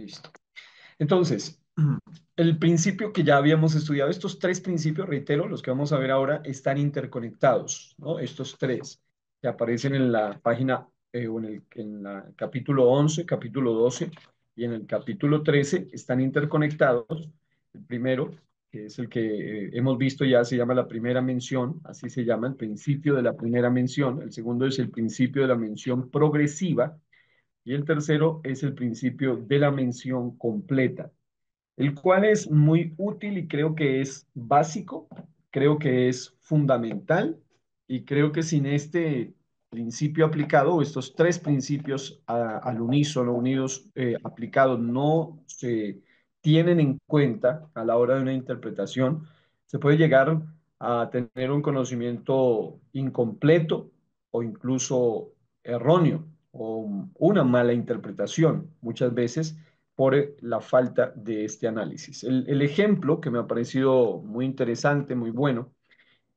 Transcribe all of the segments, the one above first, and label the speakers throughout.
Speaker 1: Listo. Entonces, el principio que ya habíamos estudiado, estos tres principios, reitero, los que vamos a ver ahora, están interconectados, ¿no? Estos tres que aparecen en la página o en la capítulo 11, capítulo 12 y en el capítulo 13 están interconectados. El primero, que es el que hemos visto ya, se llama la primera mención, así se llama, el principio de la primera mención. El segundo es el principio de la mención progresiva y el tercero es el principio de la mención completa, el cual es muy útil y creo que es básico, creo que es fundamental y creo que sin este principio aplicado, o estos tres principios al unísono, unidos, aplicados, no se tienen en cuenta a la hora de una interpretación, se puede llegar a tener un conocimiento incompleto o incluso erróneo o una mala interpretación muchas veces por la falta de este análisis. El ejemplo que me ha parecido muy interesante, muy bueno,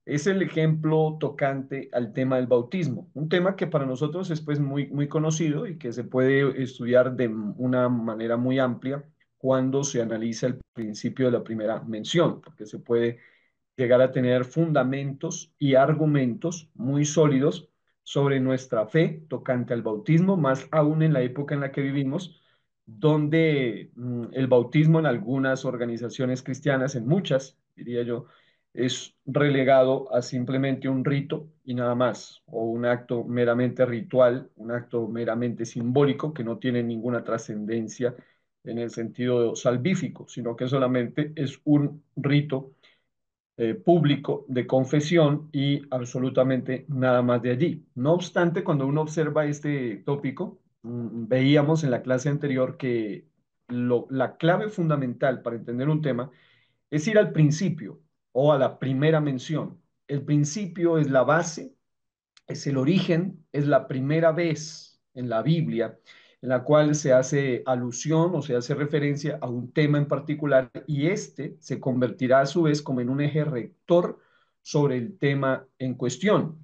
Speaker 1: es el ejemplo tocante al tema del bautismo, un tema que para nosotros es pues muy conocido y que se puede estudiar de una manera muy amplia cuando se analiza el principio de la primera mención, porque se puede llegar a tener fundamentos y argumentos muy sólidos sobre nuestra fe tocante al bautismo, más aún en la época en la que vivimos, donde el bautismo en algunas organizaciones cristianas, en muchas, diría yo, es relegado a simplemente un rito y nada más, o un acto meramente ritual, un acto meramente simbólico que no tiene ninguna trascendencia en el sentido salvífico, sino que solamente es un rito público de confesión y absolutamente nada más de allí. No obstante, cuando uno observa este tópico, veíamos en la clase anterior que la clave fundamental para entender un tema es ir al principio o a la primera mención. El principio es la base, es el origen, es la primera vez en la Biblia en la cual se hace alusión o se hace referencia a un tema en particular y este se convertirá a su vez como en un eje rector sobre el tema en cuestión.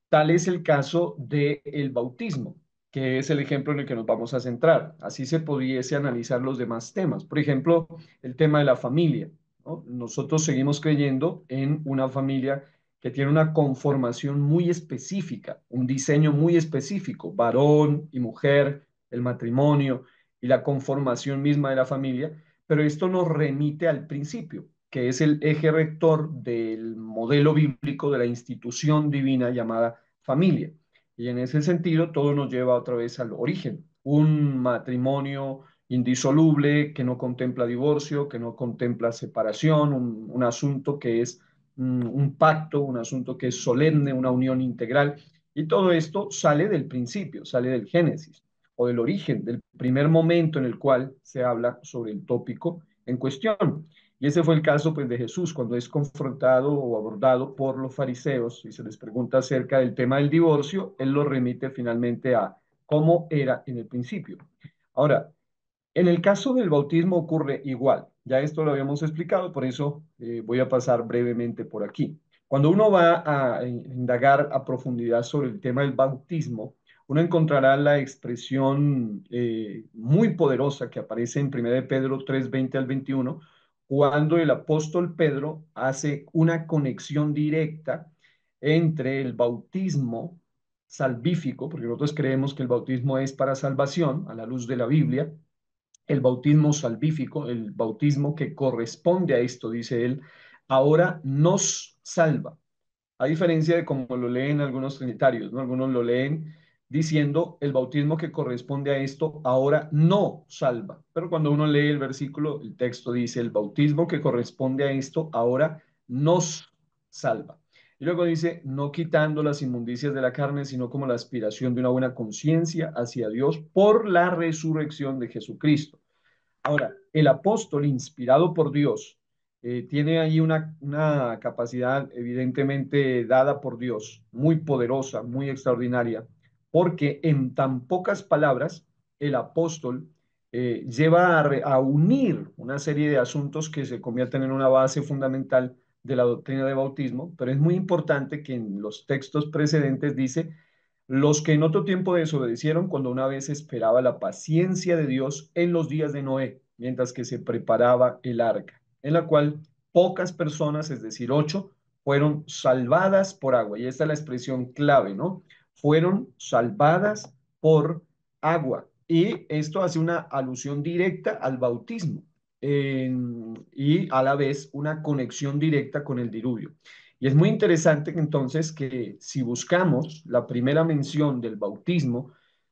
Speaker 1: Tal es el caso del bautismo, que es el ejemplo en el que nos vamos a centrar. Así se pudiese analizar los demás temas. Por ejemplo, el tema de la familia, ¿no? Nosotros seguimos creyendo en una familia que tiene una conformación muy específica, un diseño muy específico, varón y mujer, el matrimonio y la conformación misma de la familia, pero esto nos remite al principio, que es el eje rector del modelo bíblico de la institución divina llamada familia. Y en ese sentido, todo nos lleva otra vez al origen, un matrimonio indisoluble que no contempla divorcio, que no contempla separación, un asunto que es un pacto, un asunto que es solemne, una unión integral. Y todo esto sale del principio, sale del Génesis o del origen, del primer momento en el cual se habla sobre el tópico en cuestión. Y ese fue el caso pues, de Jesús cuando es confrontado o abordado por los fariseos y se les pregunta acerca del tema del divorcio, él lo remite finalmente a cómo era en el principio. Ahora, en el caso del bautismo ocurre igual. Ya esto lo habíamos explicado, por eso voy a pasar brevemente por aquí. Cuando uno va a indagar a profundidad sobre el tema del bautismo, uno encontrará la expresión muy poderosa que aparece en 1 de Pedro 3:20 al 21, cuando el apóstol Pedro hace una conexión directa entre el bautismo salvífico, porque nosotros creemos que el bautismo es para salvación a la luz de la Biblia, el bautismo salvífico, el bautismo que corresponde a esto, dice él, ahora nos salva. A diferencia de como lo leen algunos trinitarios, ¿no? Algunos lo leen diciendo el bautismo que corresponde a esto ahora no salva. Pero cuando uno lee el versículo, el texto dice el bautismo que corresponde a esto ahora nos salva. Y luego dice, no quitando las inmundicias de la carne, sino como la aspiración de una buena conciencia hacia Dios por la resurrección de Jesucristo. Ahora, el apóstol inspirado por Dios tiene ahí una capacidad evidentemente dada por Dios, muy poderosa, muy extraordinaria, porque en tan pocas palabras el apóstol lleva a unir una serie de asuntos que se convierten en una base fundamental de la doctrina de bautismo, pero es muy importante que en los textos precedentes dice los que en otro tiempo desobedecieron cuando una vez esperaba la paciencia de Dios en los días de Noé, mientras que se preparaba el arca, en la cual pocas personas, es decir, 8, fueron salvadas por agua. Y esta es la expresión clave, ¿no? Fueron salvadas por agua. Y esto hace una alusión directa al bautismo y a la vez una conexión directa con el diluvio. Y es muy interesante que entonces que si buscamos la primera mención del bautismo,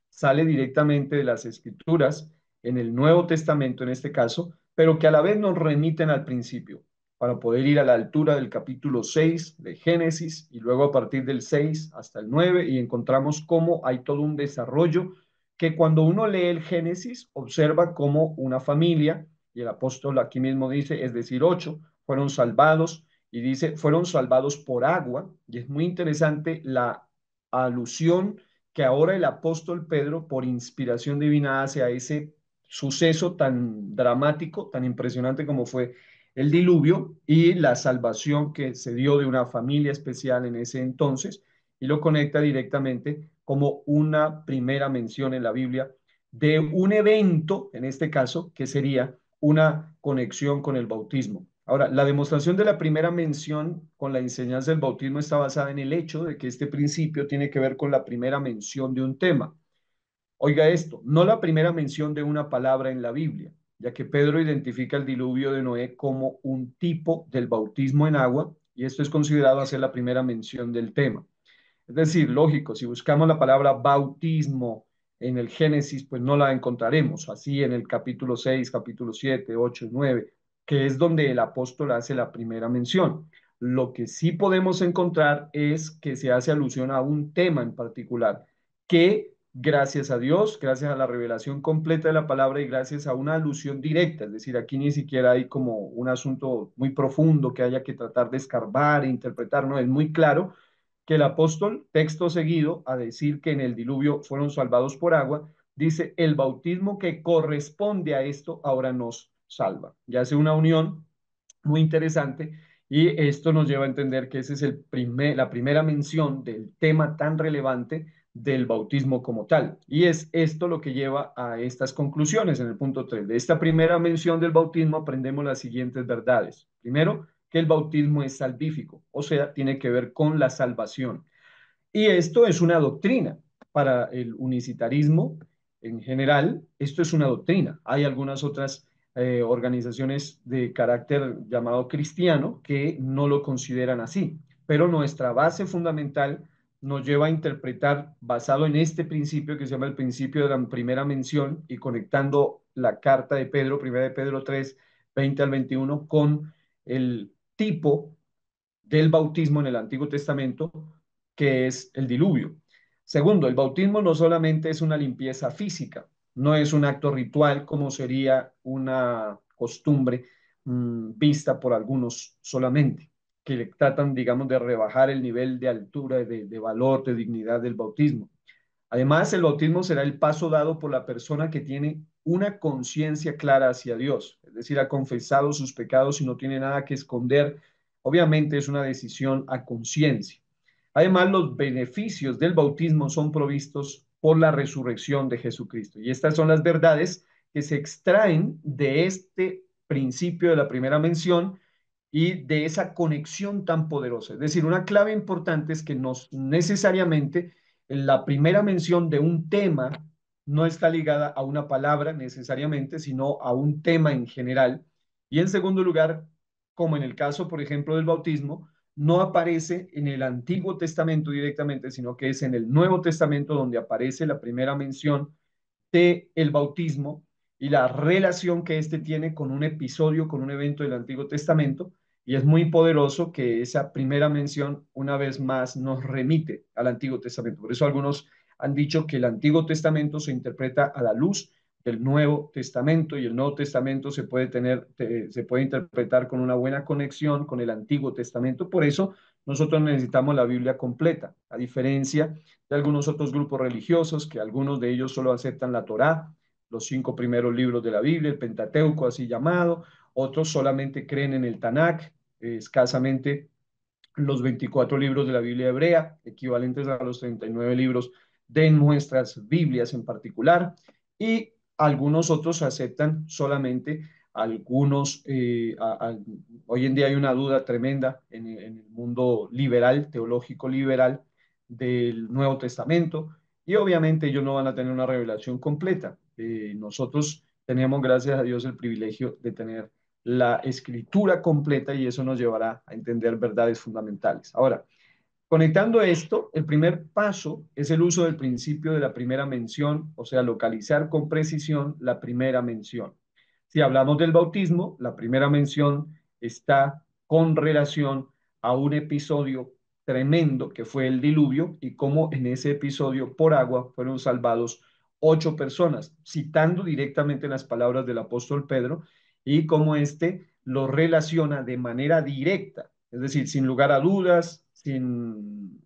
Speaker 1: sale directamente de las Escrituras, en el Nuevo Testamento en este caso, pero que a la vez nos remiten al principio, para poder ir a la altura del capítulo 6 de Génesis y luego a partir del 6 hasta el 9 y encontramos cómo hay todo un desarrollo que cuando uno lee el Génesis observa cómo una familia, y el apóstol aquí mismo dice, es decir, 8, fueron salvados y dice, fueron salvados por agua, y es muy interesante la alusión que ahora el apóstol Pedro, por inspiración divina, hace a ese suceso tan dramático, tan impresionante como fue el diluvio y la salvación que se dio de una familia especial en ese entonces, y lo conecta directamente como una primera mención en la Biblia de un evento, en este caso, que sería una conexión con el bautismo. Ahora, la demostración de la primera mención con la enseñanza del bautismo está basada en el hecho de que este principio tiene que ver con la primera mención de un tema. Oiga esto, no la primera mención de una palabra en la Biblia, ya que Pedro identifica el diluvio de Noé como un tipo del bautismo en agua, y esto es considerado hacer la primera mención del tema. Es decir, lógico, si buscamos la palabra bautismo en el Génesis, pues no la encontraremos. Así en el capítulo 6, capítulo 7, 8 y 9, que es donde el apóstol hace la primera mención. Lo que sí podemos encontrar es que se hace alusión a un tema en particular, que gracias a Dios, gracias a la revelación completa de la palabra y gracias a una alusión directa, es decir, aquí ni siquiera hay como un asunto muy profundo que haya que tratar de escarbar e interpretar, no, es muy claro que el apóstol, texto seguido, a decir que en el diluvio fueron salvados por agua, dice, el bautismo que corresponde a esto ahora nos salva. Ya hace una unión muy interesante y esto nos lleva a entender que esa es la primera mención del tema tan relevante del bautismo como tal. Y es esto lo que lleva a estas conclusiones en el punto 3. De esta primera mención del bautismo aprendemos las siguientes verdades. Primero, que el bautismo es salvífico, o sea, tiene que ver con la salvación. Y esto es una doctrina para el unicitarismo en general. Esto es una doctrina. Hay algunas otras organizaciones de carácter llamado cristiano que no lo consideran así, pero nuestra base fundamental nos lleva a interpretar basado en este principio que se llama el principio de la primera mención y conectando la carta de Pedro, primera de Pedro 3, 20 al 21, con el tipo del bautismo en el Antiguo Testamento, que es el diluvio. Segundo, el bautismo no solamente es una limpieza física, no es un acto ritual como sería una costumbre vista por algunos solamente, que tratan, digamos, de rebajar el nivel de altura, de valor, de dignidad del bautismo. Además, el bautismo será el paso dado por la persona que tiene una conciencia clara hacia Dios, es decir, ha confesado sus pecados y no tiene nada que esconder. Obviamente es una decisión a conciencia. Además, los beneficios del bautismo son provistos por la resurrección de Jesucristo. Y estas son las verdades que se extraen de este principio de la primera mención y de esa conexión tan poderosa. Es decir, una clave importante es que no necesariamente la primera mención de un tema no está ligada a una palabra necesariamente, sino a un tema en general. Y en segundo lugar, como en el caso, por ejemplo, del bautismo, no aparece en el Antiguo Testamento directamente, sino que es en el Nuevo Testamento donde aparece la primera mención de el bautismo y la relación que éste tiene con un episodio, con un evento del Antiguo Testamento. Y es muy poderoso que esa primera mención, una vez más, nos remite al Antiguo Testamento. Por eso algunos han dicho que el Antiguo Testamento se interpreta a la luz del Nuevo Testamento y el Nuevo Testamento se puede interpretar con una buena conexión con el Antiguo Testamento. Por eso nosotros necesitamos la Biblia completa, a diferencia de algunos otros grupos religiosos, que algunos de ellos solo aceptan la Torá, los 5 primeros libros de la Biblia, el Pentateuco así llamado, otros solamente creen en el Tanakh, escasamente los 24 libros de la Biblia hebrea, equivalentes a los 39 libros de nuestras Biblias en particular, y algunos otros aceptan solamente algunos, hoy en día hay una duda tremenda en el mundo liberal, teológico liberal del Nuevo Testamento, y obviamente ellos no van a tener una revelación completa. Nosotros tenemos, gracias a Dios, el privilegio de tener la escritura completa y eso nos llevará a entender verdades fundamentales. Ahora, conectando esto, el primer paso es el uso del principio de la primera mención, o sea, localizar con precisión la primera mención. Si hablamos del bautismo, la primera mención está con relación a un episodio tremendo que fue el diluvio y cómo en ese episodio por agua fueron salvados 8 personas, citando directamente las palabras del apóstol Pedro y cómo éste lo relaciona de manera directa, es decir, sin lugar a dudas, sin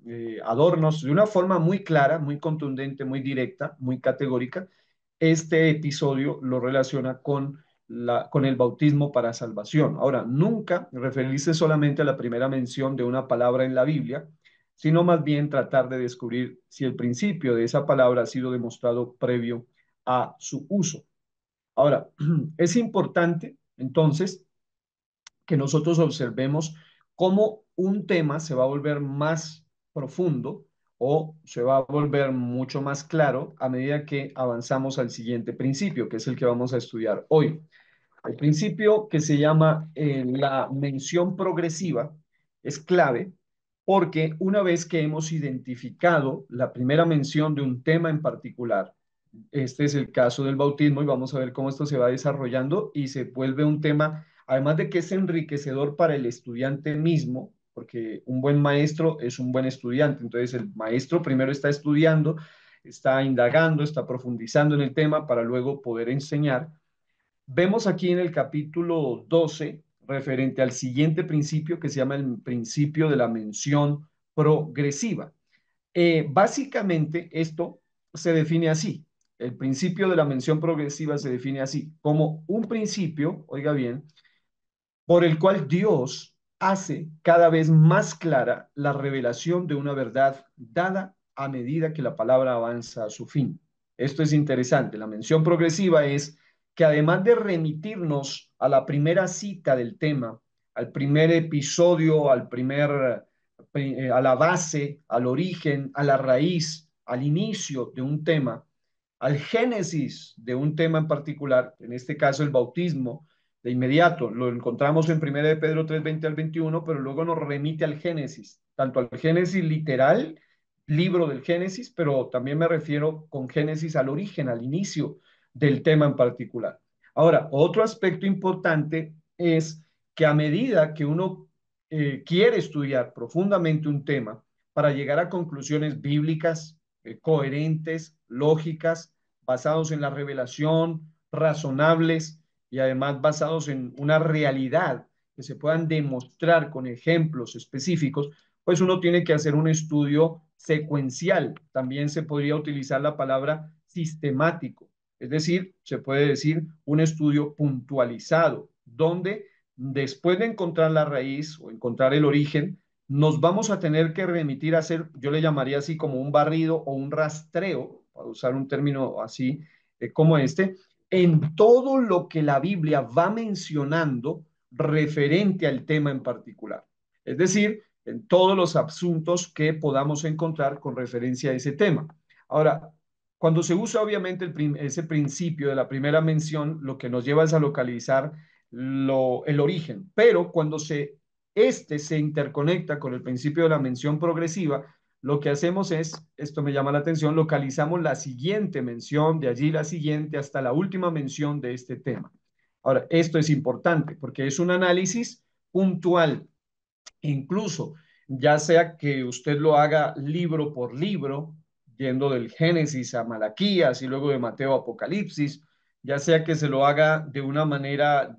Speaker 1: adornos, de una forma muy clara, muy contundente, muy directa, muy categórica. Este episodio lo relaciona con el bautismo para salvación. Ahora, nunca referirse solamente a la primera mención de una palabra en la Biblia, sino más bien tratar de descubrir si el principio de esa palabra ha sido demostrado previo a su uso. Ahora, es importante entonces que nosotros observemos cómo un tema se va a volver más profundo o se va a volver mucho más claro a medida que avanzamos al siguiente principio, que es el que vamos a estudiar hoy. El principio que se llama la mención progresiva es clave porque una vez que hemos identificado la primera mención de un tema en particular, este es el caso del bautismo y vamos a ver cómo esto se va desarrollando y se vuelve un tema, además de que es enriquecedor para el estudiante mismo, porque un buen maestro es un buen estudiante, entonces el maestro primero está estudiando, está indagando, está profundizando en el tema para luego poder enseñar. Vemos aquí en el capítulo 12, referente al siguiente principio que se llama el principio de la mención progresiva. Básicamente esto se define así. El principio de la mención progresiva se define así, como un principio, oiga bien, por el cual Dios hace cada vez más clara la revelación de una verdad dada a medida que la palabra avanza a su fin. Esto es interesante. La mención progresiva es que además de remitirnos a la primera cita del tema, al primer episodio, a la base, al origen, a la raíz, al inicio de un tema, al génesis de un tema en particular, en este caso el bautismo, de inmediato. Lo encontramos en 1 de Pedro 3, 20 al 21, pero luego nos remite al Génesis, tanto al Génesis literal, libro del Génesis, pero también me refiero con Génesis al origen, al inicio del tema en particular. Ahora, otro aspecto importante es que a medida que uno quiere estudiar profundamente un tema para llegar a conclusiones bíblicas, coherentes, lógicas, basados en la revelación, razonables, y además basados en una realidad que se puedan demostrar con ejemplos específicos, pues uno tiene que hacer un estudio secuencial. También se podría utilizar la palabra sistemático, es decir, se puede decir un estudio puntualizado, donde después de encontrar la raíz o encontrar el origen, nos vamos a tener que remitir a hacer, yo le llamaría así como un barrido o un rastreo, para usar un término así como este, en todo lo que la Biblia va mencionando referente al tema en particular. Es decir, en todos los asuntos que podamos encontrar con referencia a ese tema. Ahora, cuando se usa obviamente ese principio de la primera mención, lo que nos lleva es a localizar el origen, pero cuando este se interconecta con el principio de la mención progresiva, lo que hacemos es, esto me llama la atención, localizamos la siguiente mención, de allí la siguiente, hasta la última mención de este tema. Ahora, esto es importante porque es un análisis puntual, incluso ya sea que usted lo haga libro por libro, yendo del Génesis a Malaquías y luego de Mateo a Apocalipsis, ya sea que se lo haga de una manera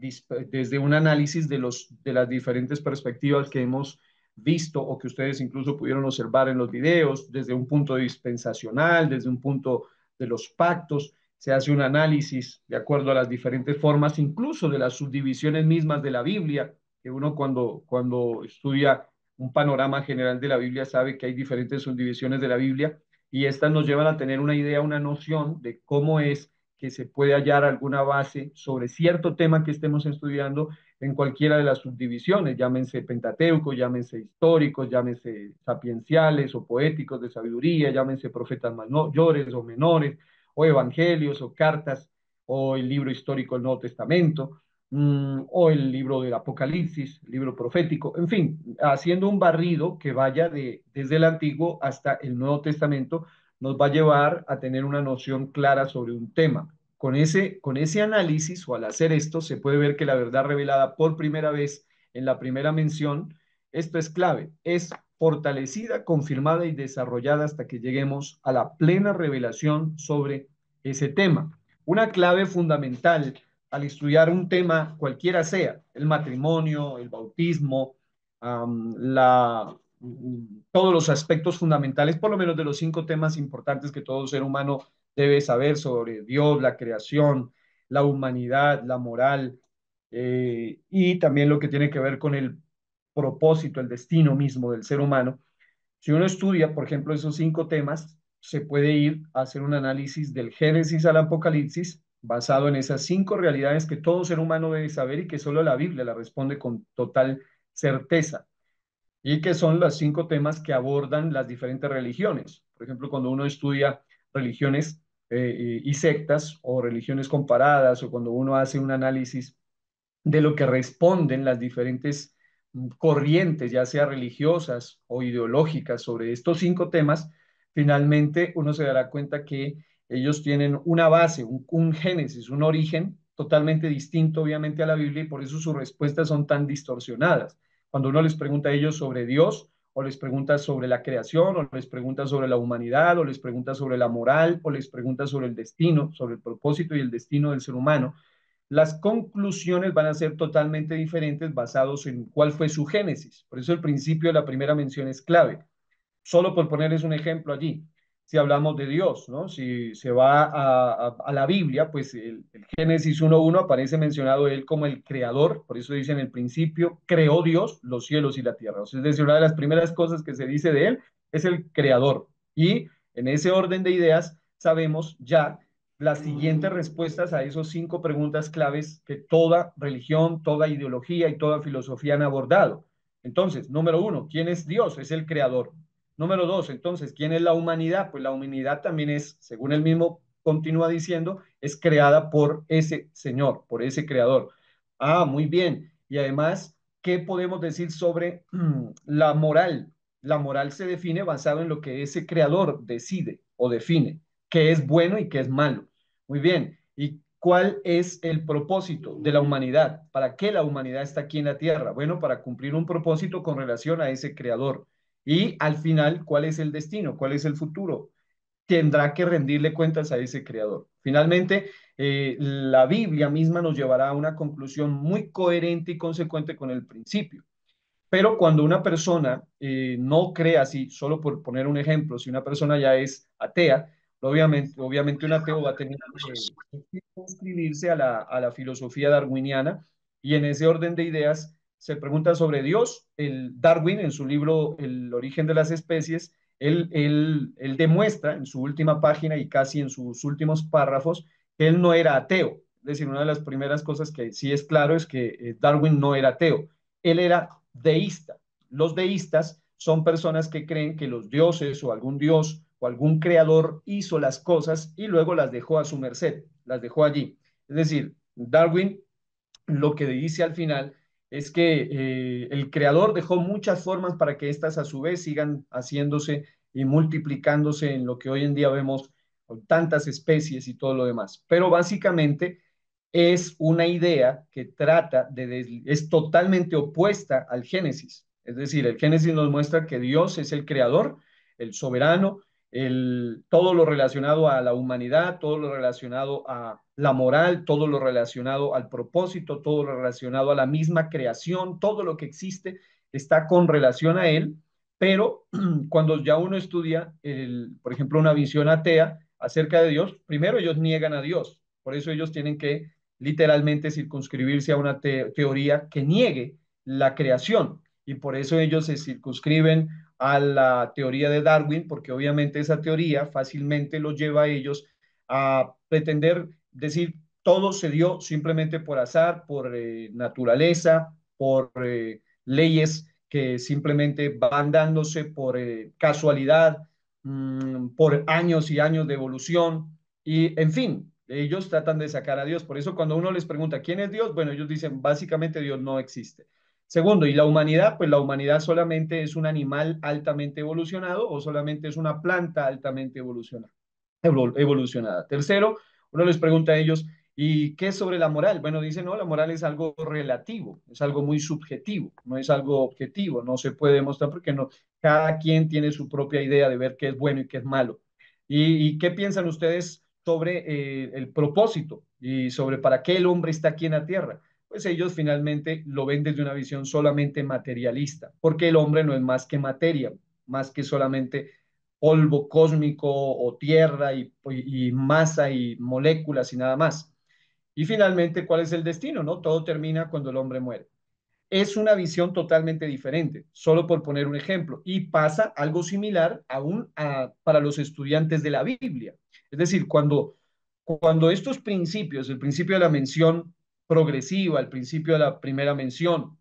Speaker 1: desde un análisis de las diferentes perspectivas que hemos visto o que ustedes incluso pudieron observar en los videos, desde un punto dispensacional, desde un punto de los pactos, se hace un análisis de acuerdo a las diferentes formas, incluso de las subdivisiones mismas de la Biblia, que uno cuando estudia un panorama general de la Biblia sabe que hay diferentes subdivisiones de la Biblia y estas nos llevan a tener una idea, una noción de cómo es que se puede hallar alguna base sobre cierto tema que estemos estudiando en cualquiera de las subdivisiones, llámense Pentateuco, llámense históricos, llámense sapienciales o poéticos de sabiduría, llámense profetas mayores o menores, o evangelios o cartas, o el libro histórico del Nuevo Testamento, o el libro del Apocalipsis, el libro profético, en fin, haciendo un barrido que vaya desde el Antiguo hasta el Nuevo Testamento, nos va a llevar a tener una noción clara sobre un tema. Con ese análisis o al hacer esto, se puede ver que la verdad revelada por primera vez en la primera mención, esto es clave, es fortalecida, confirmada y desarrollada hasta que lleguemos a la plena revelación sobre ese tema. Una clave fundamental al estudiar un tema, cualquiera sea, el matrimonio, el bautismo, todos los aspectos fundamentales, por lo menos de los 5 temas importantes que todo ser humano debe saber sobre Dios, la creación, la humanidad, la moral, y también lo que tiene que ver con el propósito, el destino mismo del ser humano. Si uno estudia, por ejemplo, esos 5 temas, se puede ir a hacer un análisis del Génesis al Apocalipsis basado en esas 5 realidades que todo ser humano debe saber y que solo la Biblia la responde con total certeza, y que son los 5 temas que abordan las diferentes religiones. Por ejemplo, cuando uno estudia religiones y sectas o religiones comparadas, o cuando uno hace un análisis de lo que responden las diferentes corrientes, ya sea religiosas o ideológicas, sobre estos 5 temas, finalmente uno se dará cuenta que ellos tienen una base, un génesis, un origen totalmente distinto, obviamente, a la Biblia, y por eso sus respuestas son tan distorsionadas. Cuando uno les pregunta a ellos sobre Dios, o les pregunta sobre la creación, o les pregunta sobre la humanidad, o les pregunta sobre la moral, o les pregunta sobre el destino, sobre el propósito y el destino del ser humano, las conclusiones van a ser totalmente diferentes basados en cuál fue su génesis. Por eso el principio de la primera mención es clave. Solo por ponerles un ejemplo allí, si hablamos de Dios, ¿no? Si se va a la Biblia, pues el Génesis 1:1 aparece mencionado él como el creador, por eso dice en el principio, creó Dios los cielos y la tierra. O sea, es decir, una de las primeras cosas que se dice de él es el creador. Y en ese orden de ideas sabemos ya las siguientes respuestas a esos 5 preguntas claves que toda religión, toda ideología y toda filosofía han abordado. Entonces, número 1, ¿quién es Dios? Es el creador. Número 2, entonces, ¿quién es la humanidad? Pues la humanidad también es, según él mismo continúa diciendo, es creada por ese Señor, por ese creador. Ah, muy bien. Y además, ¿qué podemos decir sobre la moral? La moral se define basado en lo que ese creador decide o define, qué es bueno y qué es malo. Muy bien. ¿Y cuál es el propósito de la humanidad? ¿Para qué la humanidad está aquí en la tierra? Bueno, para cumplir un propósito con relación a ese creador. Y al final, ¿cuál es el destino? ¿Cuál es el futuro? Tendrá que rendirle cuentas a ese creador. Finalmente, la Biblia misma nos llevará a una conclusión muy coherente y consecuente con el principio. Pero cuando una persona no cree así, solo por poner un ejemplo, si una persona ya es atea, obviamente un ateo va a tener que suscribirse a la filosofía darwiniana, y en ese orden de ideas se pregunta sobre Dios. El Darwin, en su libro El origen de las especies, él demuestra en su última página y casi en sus últimos párrafos que él no era ateo. Es decir, una de las primeras cosas que sí es claro es que Darwin no era ateo, él era deísta. Los deístas son personas que creen que los dioses o algún dios o algún creador hizo las cosas y luego las dejó a su merced, las dejó allí. Es decir, Darwin lo que dice al final es que el creador dejó muchas formas para que éstas a su vez sigan haciéndose y multiplicándose en lo que hoy en día vemos con tantas especies y todo lo demás. Pero básicamente es una idea que es totalmente opuesta al Génesis. Es decir, el Génesis nos muestra que Dios es el creador, el soberano, todo lo relacionado a la humanidad, todo lo relacionado a la moral, todo lo relacionado al propósito, todo lo relacionado a la misma creación, todo lo que existe está con relación a él, pero cuando ya uno estudia, por ejemplo, una visión atea acerca de Dios, primero ellos niegan a Dios, por eso ellos tienen que literalmente circunscribirse a una teoría que niegue la creación, y por eso ellos se circunscriben a la teoría de Darwin, porque obviamente esa teoría fácilmente los lleva a ellos a pretender decir todo se dio simplemente por azar, por naturaleza, por leyes que simplemente van dándose por casualidad, por años y años de evolución. Y en fin, ellos tratan de sacar a Dios. Por eso cuando uno les pregunta quién es Dios, bueno, ellos dicen básicamente Dios no existe. Segundo, ¿y la humanidad? Pues la humanidad solamente es un animal altamente evolucionado o solamente es una planta altamente evolucionada. Tercero, uno les pregunta a ellos, ¿y qué es sobre la moral? Bueno, dicen, no, la moral es algo relativo, es algo muy subjetivo, no es algo objetivo, no se puede demostrar porque no, cada quien tiene su propia idea de ver qué es bueno y qué es malo. ¿Y qué piensan ustedes sobre el propósito y sobre para qué el hombre está aquí en la tierra? Pues ellos finalmente lo ven desde una visión solamente materialista, porque el hombre no es más que materia, más que solamente polvo cósmico o tierra y masa y moléculas y nada más. Y finalmente, ¿cuál es el destino? ¿No? Todo termina cuando el hombre muere. Es una visión totalmente diferente, solo por poner un ejemplo. Y pasa algo similar aún para los estudiantes de la Biblia. Es decir, cuando estos principios, el principio de la mención progresiva, el principio de la primera mención,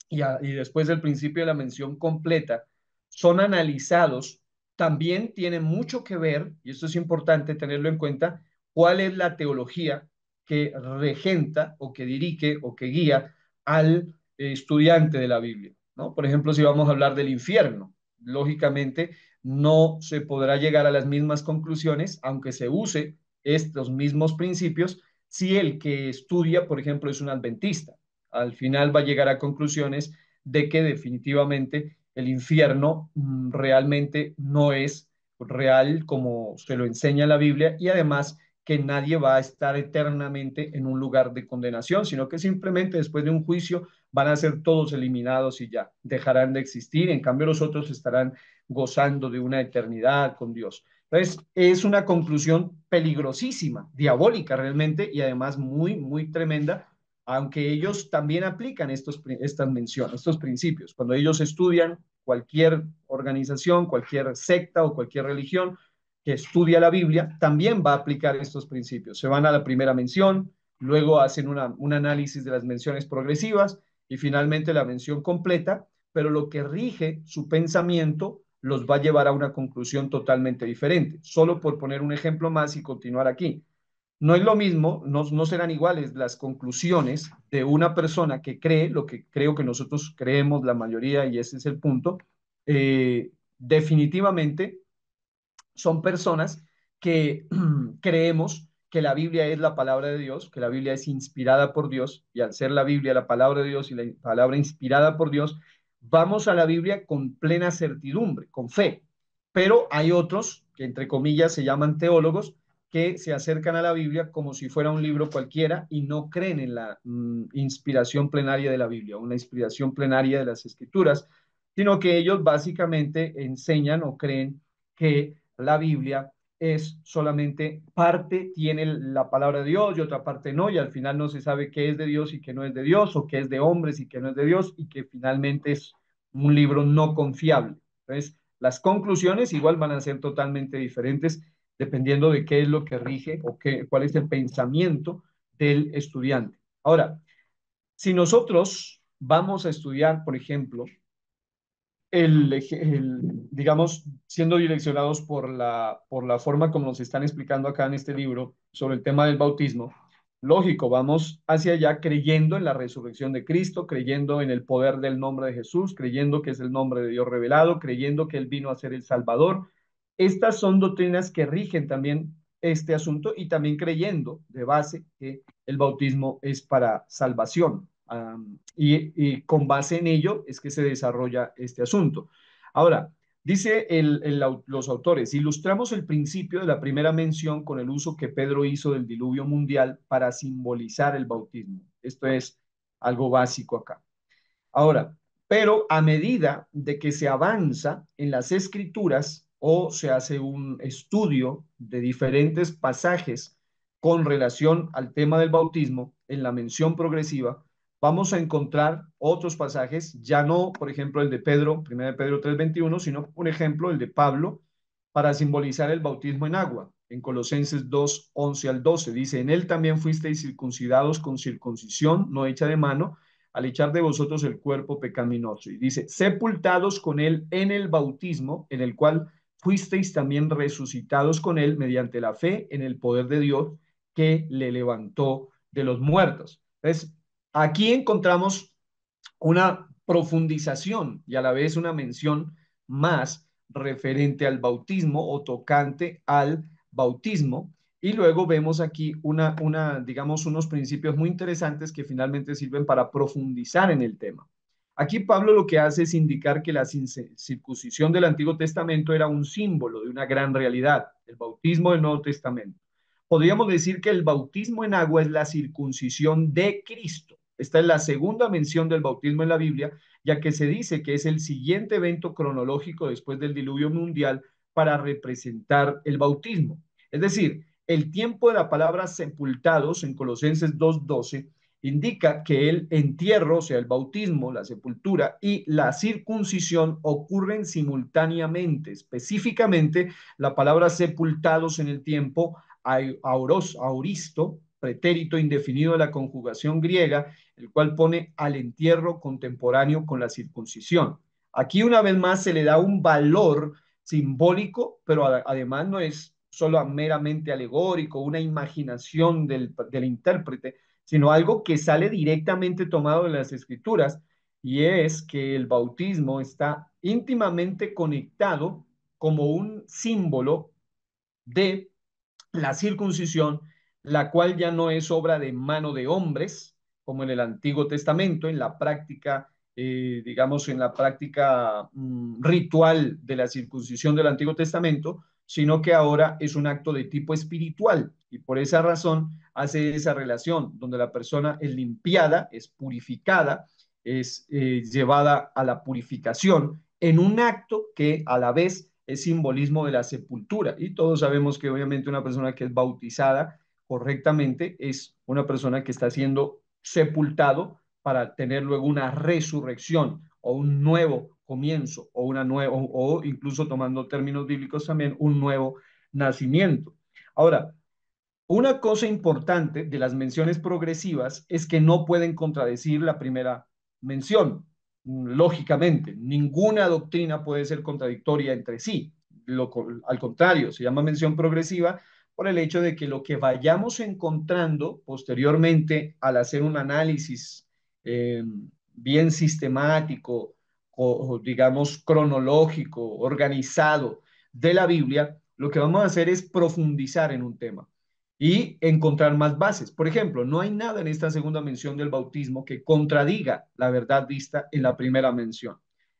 Speaker 1: y después el principio de la mención completa son analizados, también tiene mucho que ver, y esto es importante tenerlo en cuenta, cuál es la teología que regenta o que dirige o que guía al estudiante de la Biblia, ¿no? Por ejemplo, si vamos a hablar del infierno, lógicamente no se podrá llegar a las mismas conclusiones, aunque se use estos mismos principios, si el que estudia, por ejemplo, es un adventista al final va a llegar a conclusiones de que definitivamente el infierno realmente no es real como se lo enseña la Biblia y además que nadie va a estar eternamente en un lugar de condenación, sino que simplemente después de un juicio van a ser todos eliminados y ya dejarán de existir. En cambio, los otros estarán gozando de una eternidad con Dios. Entonces, es una conclusión peligrosísima, diabólica realmente y además muy, muy tremenda aunque ellos también aplican estas menciones, estos principios. Cuando ellos estudian cualquier organización, cualquier secta o cualquier religión que estudia la Biblia, también va a aplicar estos principios. Se van a la primera mención, luego hacen un análisis de las menciones progresivas y finalmente la mención completa, pero lo que rige su pensamiento los va a llevar a una conclusión totalmente diferente. Solo por poner un ejemplo más y continuar aquí. No es lo mismo, no serán iguales las conclusiones de una persona que cree lo que creo que nosotros creemos la mayoría y ese es el punto. Definitivamente son personas que creemos que la Biblia es la palabra de Dios, que la Biblia es inspirada por Dios y al ser la Biblia la palabra de Dios y la palabra inspirada por Dios, vamos a la Biblia con plena certidumbre, con fe. Pero hay otros que entre comillas se llaman teólogos que se acercan a la Biblia como si fuera un libro cualquiera y no creen en la inspiración plenaria de la Biblia, una inspiración plenaria de las escrituras, sino que ellos básicamente enseñan o creen que la Biblia es solamente parte, tiene la palabra de Dios y otra parte no, y al final no se sabe qué es de Dios y qué no es de Dios, o qué es de hombres y qué no es de Dios, y que finalmente es un libro no confiable. Entonces, las conclusiones igual van a ser totalmente diferentes dependiendo de qué es lo que rige o qué, cuál es el pensamiento del estudiante. Ahora, si nosotros vamos a estudiar, por ejemplo, digamos, siendo direccionados por la forma como nos están explicando acá en este libro sobre el tema del bautismo, lógico, vamos hacia allá creyendo en la resurrección de Cristo, creyendo en el poder del nombre de Jesús, creyendo que es el nombre de Dios revelado, creyendo que Él vino a ser el Salvador. Estas son doctrinas que rigen también este asunto y también creyendo de base que el bautismo es para salvación. Y con base en ello es que se desarrolla este asunto. Ahora, dice los autores, ilustramos el principio de la primera mención con el uso que Pedro hizo del diluvio mundial para simbolizar el bautismo. Esto es algo básico acá. Ahora, pero a medida de que se avanza en las escrituras o se hace un estudio de diferentes pasajes con relación al tema del bautismo en la mención progresiva, vamos a encontrar otros pasajes, ya no, por ejemplo, el de Pedro, 1 de Pedro 3:21, sino, por ejemplo, el de Pablo, para simbolizar el bautismo en agua. En Colosenses 2:11 al 12 dice, en él también fuisteis circuncidados con circuncisión no hecha de mano, al echar de vosotros el cuerpo pecaminoso. Y dice, sepultados con él en el bautismo, en el cual fuisteis también resucitados con él mediante la fe en el poder de Dios que le levantó de los muertos. Entonces, aquí encontramos una profundización y a la vez una mención más referente al bautismo o tocante al bautismo. Y luego vemos aquí digamos, unos principios muy interesantes que finalmente sirven para profundizar en el tema. Aquí Pablo lo que hace es indicar que la circuncisión del Antiguo Testamento era un símbolo de una gran realidad, el bautismo del Nuevo Testamento. Podríamos decir que el bautismo en agua es la circuncisión de Cristo. Esta es la segunda mención del bautismo en la Biblia, ya que se dice que es el siguiente evento cronológico después del diluvio mundial para representar el bautismo. Es decir, el tiempo de la palabra sepultados en Colosenses 2:12 indica que el entierro, o sea, el bautismo, la sepultura y la circuncisión ocurren simultáneamente. Específicamente, la palabra sepultados en el tiempo auristo, pretérito indefinido de la conjugación griega, el cual pone al entierro contemporáneo con la circuncisión. Aquí una vez más se le da un valor simbólico, pero además no es solo meramente alegórico, una imaginación del intérprete, sino algo que sale directamente tomado de las escrituras, y es que el bautismo está íntimamente conectado como un símbolo de la circuncisión, la cual ya no es obra de mano de hombres, como en el Antiguo Testamento, en la práctica, digamos, en la práctica ritual de la circuncisión del Antiguo Testamento, sino que ahora es un acto de tipo espiritual y por esa razón hace esa relación donde la persona es limpiada, es purificada, es llevada a la purificación en un acto que a la vez es simbolismo de la sepultura. Y todos sabemos que obviamente una persona que es bautizada correctamente es una persona que está siendo sepultado para tener luego una resurrección o un nuevo comienzo o una nueva o incluso tomando términos bíblicos también un nuevo nacimiento. Ahora, una cosa importante de las menciones progresivas es que no pueden contradecir la primera mención. Lógicamente, ninguna doctrina puede ser contradictoria entre sí. Al contrario, se llama mención progresiva por el hecho de que lo que vayamos encontrando posteriormente al hacer un análisis eh, bien sistemático o, digamos, cronológico, organizado de la Biblia, lo que vamos a hacer es profundizar en un tema y encontrar más bases. Por ejemplo, no hay nada en esta segunda mención del bautismo que contradiga la verdad vista en la primera mención.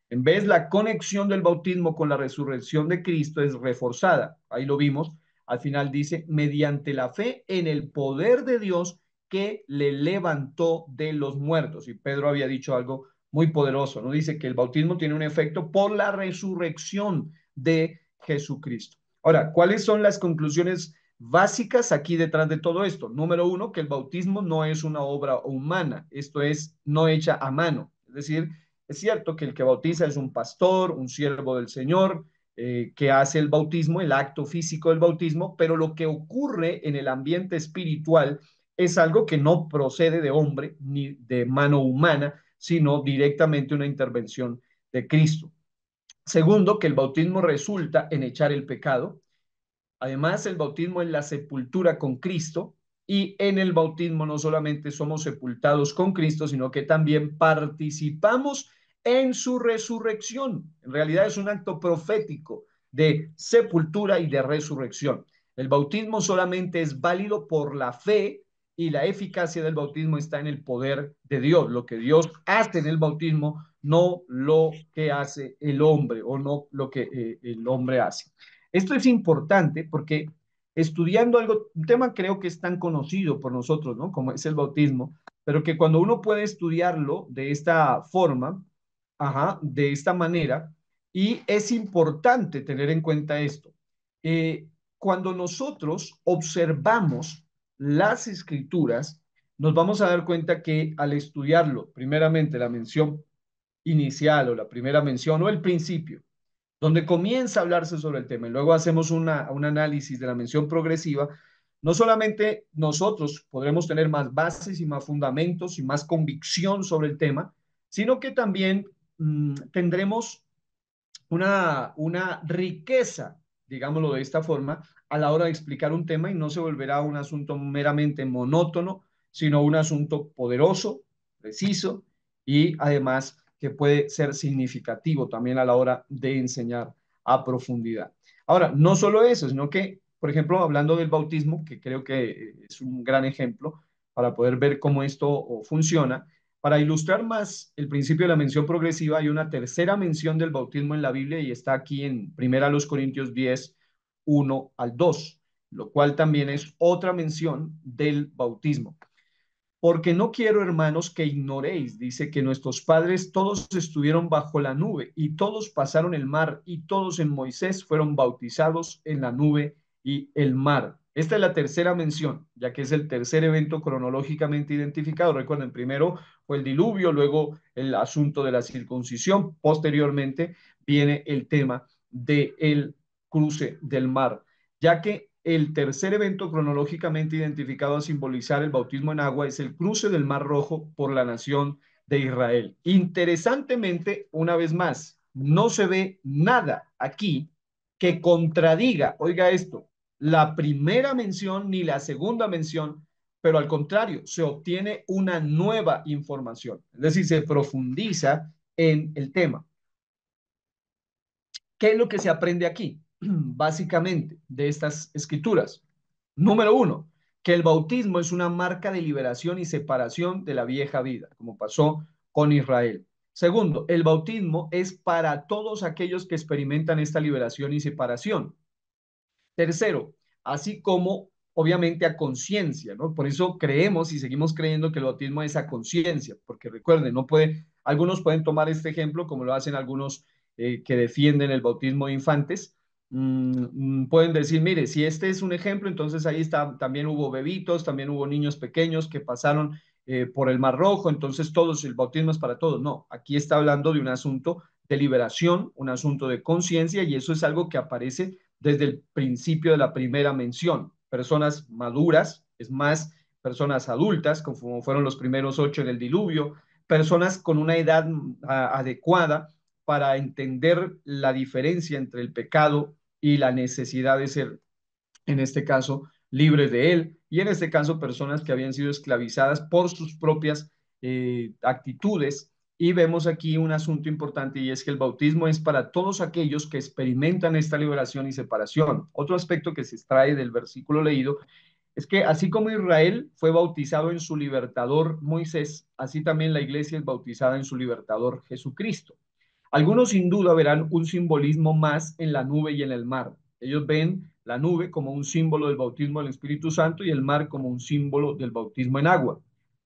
Speaker 1: En vez, la conexión del bautismo con la resurrección de Cristo es reforzada. Ahí lo vimos. Al final dice, mediante la fe en el poder de Dios que le levantó de los muertos. Y Pedro había dicho algo muy poderoso, ¿no? Dice que el bautismo tiene un efecto por la resurrección de Jesucristo. Ahora, ¿cuáles son las conclusiones básicas aquí detrás de todo esto? Número uno, que el bautismo no es una obra humana, esto es no hecha a mano. Es decir, es cierto que el que bautiza es un pastor, un siervo del Señor, que hace el bautismo, el acto físico del bautismo, pero lo que ocurre en el ambiente espiritual es algo que no procede de hombre ni de mano humana, sino directamente una intervención de Cristo. Segundo, que el bautismo resulta en echar el pecado. Además, el bautismo es la sepultura con Cristo y en el bautismo no solamente somos sepultados con Cristo, sino que también participamos en su resurrección. En realidad es un acto profético de sepultura y de resurrección. El bautismo solamente es válido por la fe y la eficacia del bautismo está en el poder de Dios. Lo que Dios hace en el bautismo, no lo que hace el hombre o no lo que el hombre hace. Esto es importante porque estudiando algo, un tema creo que es tan conocido por nosotros, ¿no? Como es el bautismo, pero que cuando uno puede estudiarlo de esta forma, ajá, de esta manera, y es importante tener en cuenta esto. Cuando nosotros observamos las escrituras, nos vamos a dar cuenta que al estudiarlo, primeramente la mención inicial o la primera mención o el principio, donde comienza a hablarse sobre el tema y luego hacemos un análisis de la mención progresiva, no solamente nosotros podremos tener más bases y más fundamentos y más convicción sobre el tema, sino que también tendremos una riqueza, digámoslo de esta forma, a la hora de explicar un tema y no se volverá un asunto meramente monótono, sino un asunto poderoso, preciso y además que puede ser significativo también a la hora de enseñar a profundidad. Ahora, no solo eso, sino que, por ejemplo, hablando del bautismo, que creo que es un gran ejemplo para poder ver cómo esto funciona, para ilustrar más el principio de la mención progresiva, hay una tercera mención del bautismo en la Biblia y está aquí en 1 Corintios 10, 1 al 2, lo cual también es otra mención del bautismo. Porque no quiero, hermanos, que ignoréis, dice que nuestros padres todos estuvieron bajo la nube y todos pasaron el mar y todos en Moisés fueron bautizados en la nube y el mar. Esta es la tercera mención, ya que es el tercer evento cronológicamente identificado. Recuerden, primero fue el diluvio, luego el asunto de la circuncisión, posteriormente viene el tema del cruce del mar, ya que el tercer evento cronológicamente identificado a simbolizar el bautismo en agua es el cruce del Mar Rojo por la nación de Israel. Interesantemente, una vez más, no se ve nada aquí que contradiga, oiga esto, la primera mención ni la segunda mención, pero al contrario, se obtiene una nueva información, es decir, se profundiza en el tema. ¿Qué es lo que se aprende aquí? Básicamente, de estas escrituras. Número uno, que el bautismo es una marca de liberación y separación de la vieja vida, como pasó con Israel. Segundo, el bautismo es para todos aquellos que experimentan esta liberación y separación. Tercero, así como obviamente a conciencia, ¿no? Por eso creemos y seguimos creyendo que el bautismo es a conciencia, porque recuerden, no puede, algunos pueden tomar este ejemplo, como lo hacen algunos que defienden el bautismo de infantes, pueden decir, mire, si este es un ejemplo, entonces ahí está, también hubo bebitos, también hubo niños pequeños que pasaron por el Mar Rojo, entonces todos, el bautismo es para todos. No, aquí está hablando de un asunto de liberación, un asunto de conciencia, y eso es algo que aparece desde el principio de la primera mención. Personas maduras, es más, personas adultas, como fueron los primeros 8 en el diluvio, personas con una edad adecuada para entender la diferencia entre el pecado y la necesidad de ser, en este caso, libres de él, y en este caso, personas que habían sido esclavizadas por sus propias actitudes. Y vemos aquí un asunto importante y es que el bautismo es para todos aquellos que experimentan esta liberación y separación. Otro aspecto que se extrae del versículo leído es que así como Israel fue bautizado en su libertador Moisés, así también la iglesia es bautizada en su libertador Jesucristo. Algunos sin duda verán un simbolismo más en la nube y en el mar. Ellos ven la nube como un símbolo del bautismo del Espíritu Santo y el mar como un símbolo del bautismo en agua.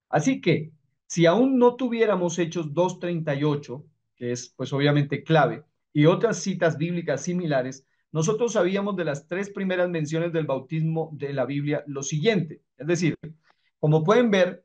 Speaker 1: Así que, si aún no tuviéramos Hechos 2:38, que es pues obviamente clave, y otras citas bíblicas similares, nosotros sabíamos de las tres primeras menciones del bautismo de la Biblia lo siguiente. Es decir, como pueden ver,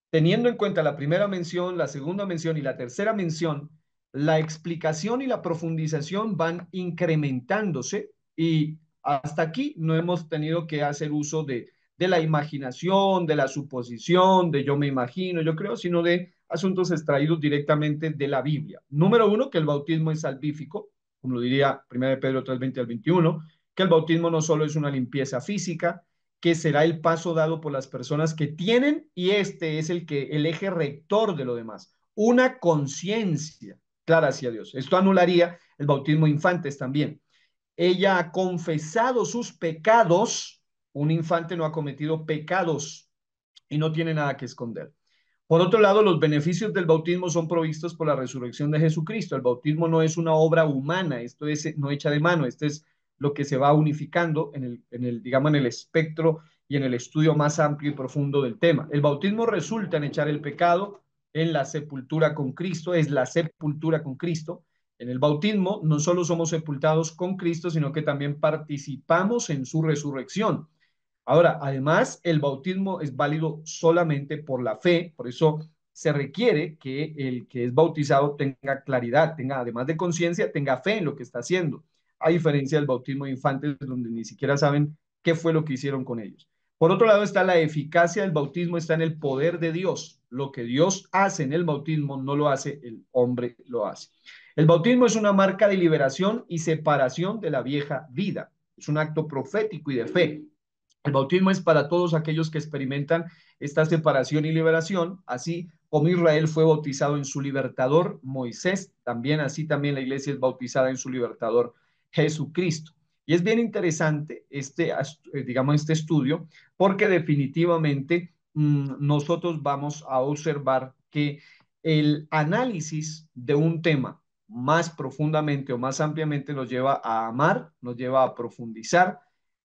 Speaker 1: teniendo en cuenta la primera mención, la segunda mención y la tercera mención, la explicación y la profundización van incrementándose y hasta aquí no hemos tenido que hacer uso de la imaginación, de la suposición, de yo me imagino, yo creo, sino de asuntos extraídos directamente de la Biblia. Número uno, que el bautismo es salvífico, como lo diría 1 Pedro 3:20 al 21, que el bautismo no solo es una limpieza física, que será el paso dado por las personas que tienen, y este es el eje rector de lo demás, una conciencia clara hacia Dios. Esto anularía el bautismo de infantes también. Ella ha confesado sus pecados, un infante no ha cometido pecados y no tiene nada que esconder. Por otro lado, los beneficios del bautismo son provistos por la resurrección de Jesucristo. El bautismo no es una obra humana, esto es no hecha de mano, esto es lo que se va unificando digamos, en el espectro y en el estudio más amplio y profundo del tema. El bautismo resulta en echar el pecado, en la sepultura con Cristo, es la sepultura con Cristo. En el bautismo no solo somos sepultados con Cristo, sino que también participamos en su resurrección. Ahora, además, el bautismo es válido solamente por la fe, por eso se requiere que el que es bautizado tenga claridad, tenga, además de conciencia, tenga fe en lo que está haciendo, a diferencia del bautismo de infantes, donde ni siquiera saben qué fue lo que hicieron con ellos. Por otro lado, está la eficacia del bautismo, está en el poder de Dios. Lo que Dios hace en el bautismo no lo hace, el hombre lo hace. El bautismo es una marca de liberación y separación de la vieja vida. Es un acto profético y de fe. El bautismo es para todos aquellos que experimentan esta separación y liberación, así como Israel fue bautizado en su libertador Moisés, también así también la iglesia es bautizada en su libertador Jesucristo. Y es bien interesante digamos, este estudio, porque definitivamente nosotros vamos a observar que el análisis de un tema más profundamente o más ampliamente nos lleva a amar, nos lleva a profundizar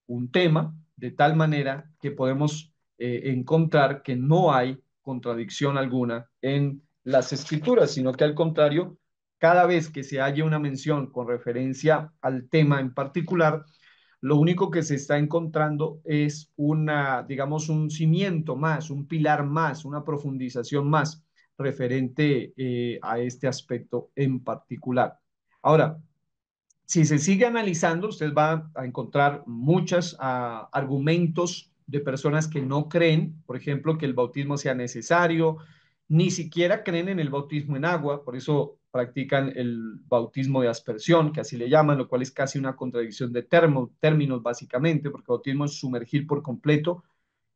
Speaker 1: un tema de tal manera que podemos encontrar que no hay contradicción alguna en las escrituras, sino que al contrario, cada vez que se haya una mención con referencia al tema en particular, lo único que se está encontrando es digamos, un cimiento más, un pilar más, una profundización más referente a este aspecto en particular. Ahora, si se sigue analizando, usted va a encontrar muchos argumentos de personas que no creen, por ejemplo, que el bautismo sea necesario, ni siquiera creen en el bautismo en agua, por eso practican el bautismo de aspersión, que así le llaman, lo cual es casi una contradicción de términos básicamente, porque bautismo es sumergir por completo,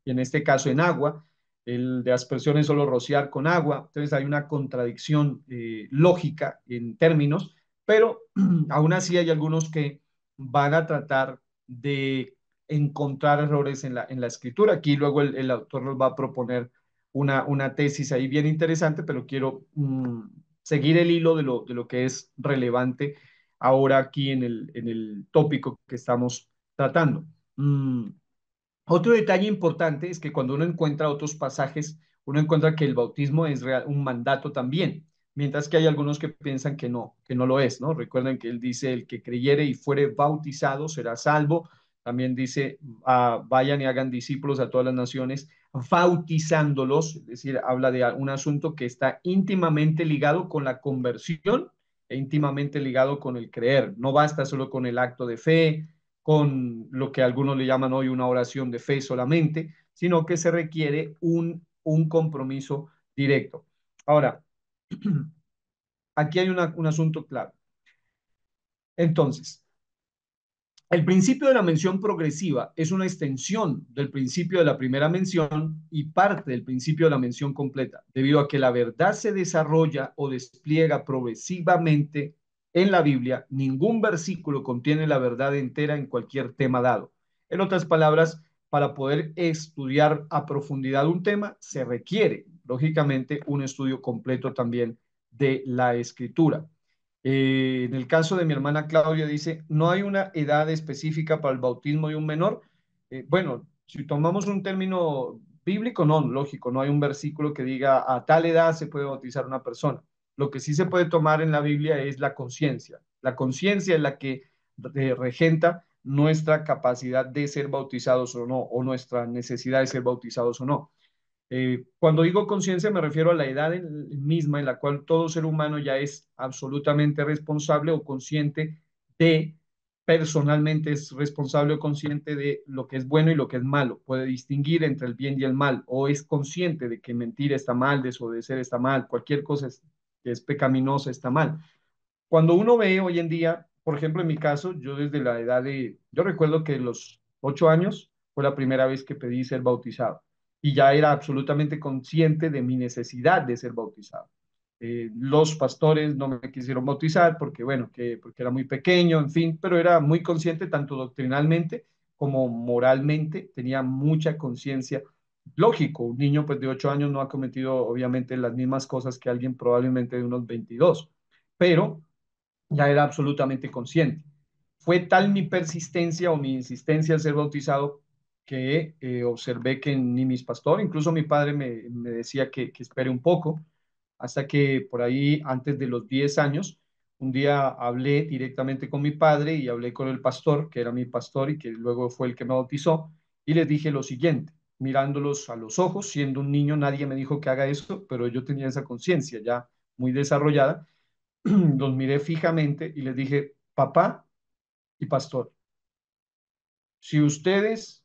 Speaker 1: y en este caso en agua. El de aspersión es solo rociar con agua, entonces hay una contradicción lógica en términos, pero aún así hay algunos que van a tratar de encontrar errores en la escritura. Aquí luego el autor nos va a proponer una tesis ahí bien interesante, pero quiero seguir el hilo de lo que es relevante ahora aquí en el tópico que estamos tratando. Otro detalle importante es que cuando uno encuentra otros pasajes, uno encuentra que el bautismo es un mandato también, mientras que hay algunos que piensan que no lo es, ¿no? Recuerden que él dice, el que creyere y fuere bautizado será salvo. También dice, vayan y hagan discípulos a todas las naciones, bautizándolos, es decir, habla de un asunto que está íntimamente ligado con la conversión e íntimamente ligado con el creer. No basta solo con el acto de fe, con lo que algunos le llaman hoy una oración de fe solamente, sino que se requiere un compromiso directo. Ahora, aquí hay un asunto claro. Entonces, el principio de la mención progresiva es una extensión del principio de la primera mención y parte del principio de la mención completa, debido a que la verdad se desarrolla o despliega progresivamente en la Biblia. Ningún versículo contiene la verdad entera en cualquier tema dado. En otras palabras, para poder estudiar a profundidad un tema, se requiere, lógicamente, un estudio completo también de la escritura. En el caso de mi hermana Claudia dice, no hay una edad específica para el bautismo de un menor. Bueno, si tomamos un término bíblico, no, lógico, no hay un versículo que diga a tal edad se puede bautizar una persona. Lo que sí se puede tomar en la Biblia es la conciencia. La conciencia es la que regenta nuestra capacidad de ser bautizados o no, o nuestra necesidad de ser bautizados o no. Cuando digo conciencia me refiero a la edad misma en la cual todo ser humano ya es absolutamente responsable o consciente de, personalmente es responsable o consciente de lo que es bueno y lo que es malo, puede distinguir entre el bien y el mal, o es consciente de que mentir está mal, desobedecer está mal, cualquier cosa que es pecaminosa está mal. Cuando uno ve hoy en día, por ejemplo, en mi caso, yo desde la edad yo recuerdo que los 8 años fue la primera vez que pedí ser bautizado y ya era absolutamente consciente de mi necesidad de ser bautizado. Los pastores no me quisieron bautizar porque, bueno, porque era muy pequeño, en fin, pero era muy consciente tanto doctrinalmente como moralmente, tenía mucha conciencia. Lógico, un niño pues de 8 años no ha cometido obviamente las mismas cosas que alguien probablemente de unos 22, pero ya era absolutamente consciente. Fue tal mi persistencia o mi insistencia al ser bautizado que observé que ni mis pastores, incluso mi padre me decía que espere un poco, hasta que por ahí, antes de los 10 años, un día hablé directamente con mi padre y hablé con el pastor, que era mi pastor y que luego fue el que me bautizó, y les dije lo siguiente, mirándolos a los ojos, siendo un niño, nadie me dijo que haga eso, pero yo tenía esa conciencia ya muy desarrollada, los miré fijamente y les dije, papá y pastor, si ustedes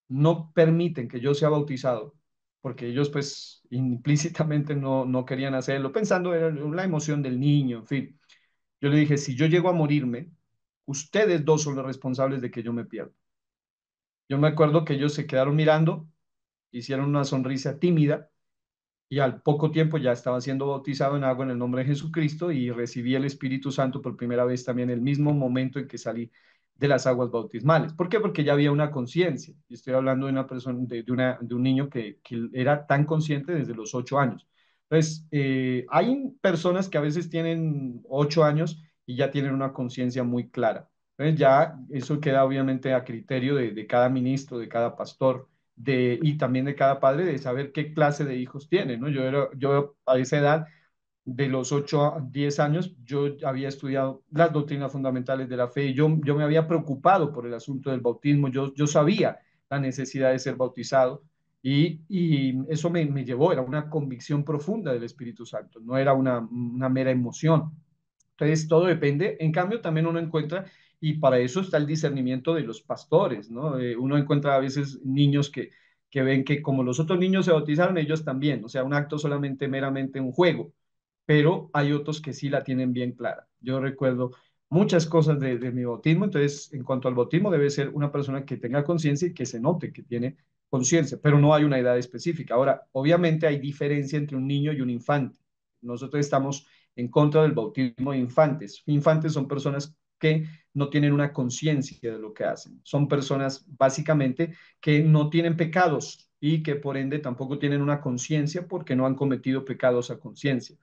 Speaker 1: no permiten que yo sea bautizado, porque ellos pues implícitamente no querían hacerlo, pensando en la emoción del niño, en fin, yo le dije, si yo llego a morirme, ustedes dos son los responsables de que yo me pierda. Yo me acuerdo que ellos se quedaron mirando, hicieron una sonrisa tímida y al poco tiempo ya estaba siendo bautizado en agua en el nombre de Jesucristo y recibí el Espíritu Santo por primera vez también en el mismo momento en que salí de las aguas bautismales. ¿Por qué? Porque ya había una conciencia. Y estoy hablando de una persona, de un niño que era tan consciente desde los 8 años. Entonces, hay personas que a veces tienen 8 años y ya tienen una conciencia muy clara. Entonces, ya eso queda obviamente a criterio de cada ministro, de cada pastor y también de cada padre de saber qué clase de hijos tiene, ¿no? Yo a esa edad, de los 8 a 10 años, yo había estudiado las doctrinas fundamentales de la fe y yo me había preocupado por el asunto del bautismo, yo sabía la necesidad de ser bautizado y eso me llevó, era una convicción profunda del Espíritu Santo, no era una mera emoción. Entonces, todo depende. En cambio, también uno encuentra, y para eso está el discernimiento de los pastores, ¿no? Uno encuentra a veces niños que ven que como los otros niños se bautizaron, ellos también, o sea, un acto solamente meramente un juego, pero hay otros que sí la tienen bien clara. Yo recuerdo muchas cosas de mi bautismo, entonces, en cuanto al bautismo, debe ser una persona que tenga conciencia y que se note que tiene conciencia, pero no hay una edad específica. Ahora, obviamente hay diferencia entre un niño y un infante. Nosotros estamos en contra del bautismo de infantes. Infantes son personas que no tienen una conciencia de lo que hacen. Son personas básicamente que no tienen pecados y que por ende tampoco tienen una conciencia porque no han cometido pecados a conciencia.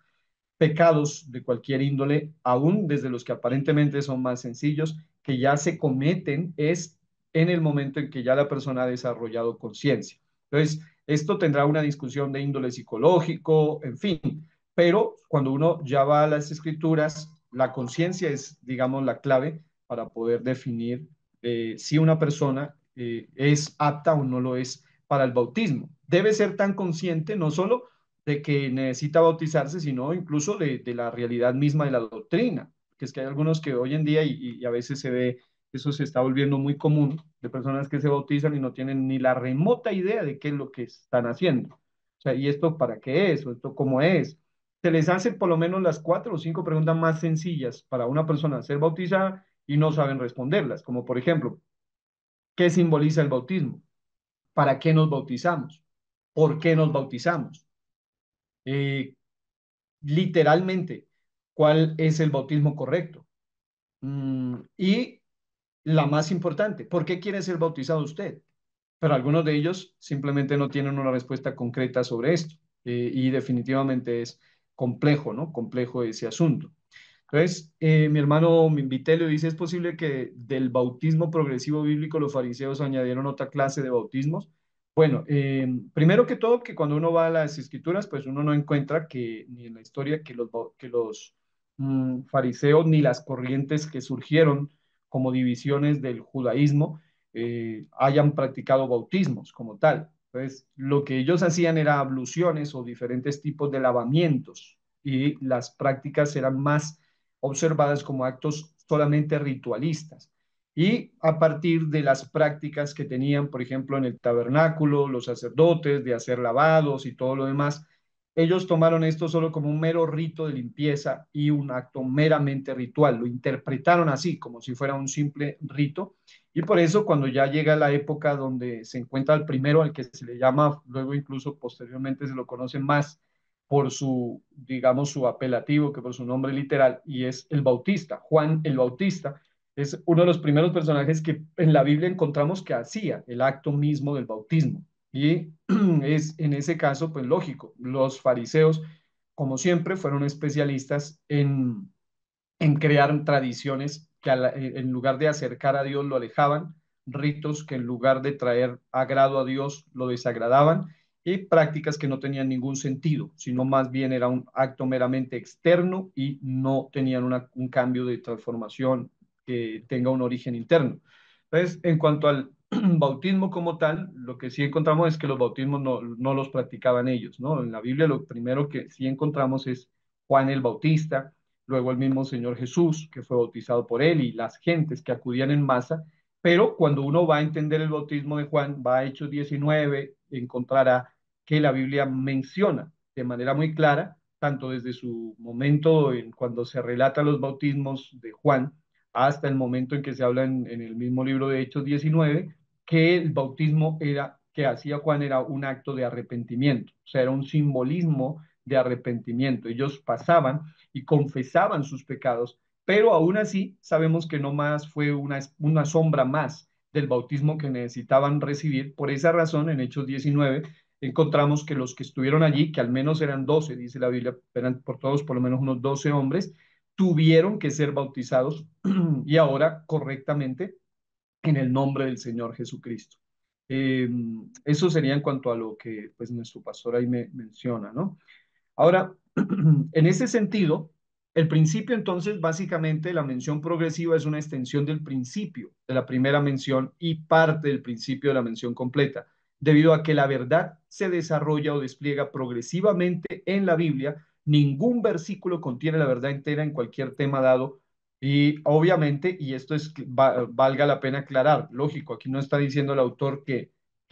Speaker 1: Pecados de cualquier índole, aún desde los que aparentemente son más sencillos, que ya se cometen es en el momento en que ya la persona ha desarrollado conciencia. Entonces, esto tendrá una discusión de índole psicológico, en fin, pero cuando uno ya va a las escrituras, la conciencia es, digamos, la clave para poder definir si una persona es apta o no lo es para el bautismo. Debe ser tan consciente no solo de que necesita bautizarse, sino incluso de la realidad misma de la doctrina, que es que hay algunos que hoy en día, y a veces se ve, eso se está volviendo muy común, de personas que se bautizan y no tienen ni la remota idea de qué es lo que están haciendo. O sea, ¿y esto para qué es? ¿O esto cómo es? Se les hace por lo menos las 4 o 5 preguntas más sencillas para una persona ser bautizada y no saben responderlas, como por ejemplo, ¿qué simboliza el bautismo? ¿Para qué nos bautizamos? ¿Por qué nos bautizamos? Eh, Literalmente cuál es el bautismo correcto. Y la más importante, ¿por qué quiere ser bautizado usted? Pero algunos de ellos simplemente no tienen una respuesta concreta sobre esto. Y definitivamente es complejo, ¿no? Complejo ese asunto. Entonces, mi hermano Vitelio dice, ¿es posible que del bautismo progresivo bíblico los fariseos añadieron otra clase de bautismos? Bueno, primero que todo, que cuando uno va a las escrituras, pues uno no encuentra que ni en la historia que los fariseos ni las corrientes que surgieron como divisiones del judaísmo hayan practicado bautismos como tal. Entonces, lo que ellos hacían era abluciones o diferentes tipos de lavamientos y las prácticas eran más observadas como actos solamente ritualistas. Y a partir de las prácticas que tenían, por ejemplo, en el tabernáculo, los sacerdotes, de hacer lavados y todo lo demás, ellos tomaron esto solo como un mero rito de limpieza y un acto meramente ritual. Lo interpretaron así, como si fuera un simple rito. Y por eso cuando ya llega la época donde se encuentra el primero, al que se le llama, luego incluso posteriormente se lo conoce más por su, digamos, su apelativo que por su nombre literal, y es el Bautista. Juan el Bautista es uno de los primeros personajes que en la Biblia encontramos que hacía el acto mismo del bautismo. Y es en ese caso, pues lógico, los fariseos, como siempre, fueron especialistas en crear tradiciones que en lugar de acercar a Dios lo alejaban, ritos que en lugar de traer agrado a Dios lo desagradaban y prácticas que no tenían ningún sentido, sino más bien era un acto meramente externo y no tenían un cambio de transformación que tenga un origen interno. Entonces, en cuanto al bautismo como tal, lo que sí encontramos es que los bautismos no los practicaban ellos, ¿no? En la Biblia lo primero que sí encontramos es Juan el Bautista, luego el mismo Señor Jesús, que fue bautizado por él, y las gentes que acudían en masa, pero cuando uno va a entender el bautismo de Juan, va a Hechos 19, encontrará que la Biblia menciona de manera muy clara, tanto desde su momento en cuando se relata los bautismos de Juan, hasta el momento en que se habla en el mismo libro de Hechos 19, que el bautismo era, que hacía Juan era un acto de arrepentimiento, o sea, era un simbolismo de arrepentimiento. Ellos pasaban y confesaban sus pecados, pero aún así sabemos que no más fue una sombra más del bautismo que necesitaban recibir. Por esa razón, en Hechos 19 encontramos que los que estuvieron allí, que al menos eran 12, dice la Biblia, eran por todos por lo menos unos 12 hombres, tuvieron que ser bautizados y ahora correctamente en el nombre del Señor Jesucristo. Eh, Eso sería en cuanto a lo que pues nuestro pastor ahí me menciona, ¿no? Ahora, en ese sentido, el principio entonces, básicamente, la mención progresiva es una extensión del principio de la primera mención y parte del principio de la mención completa, debido a que la verdad se desarrolla o despliega progresivamente en la Biblia. Ningún versículo contiene la verdad entera en cualquier tema dado. Y obviamente, y esto es, valga la pena aclarar, lógico, aquí no está diciendo el autor que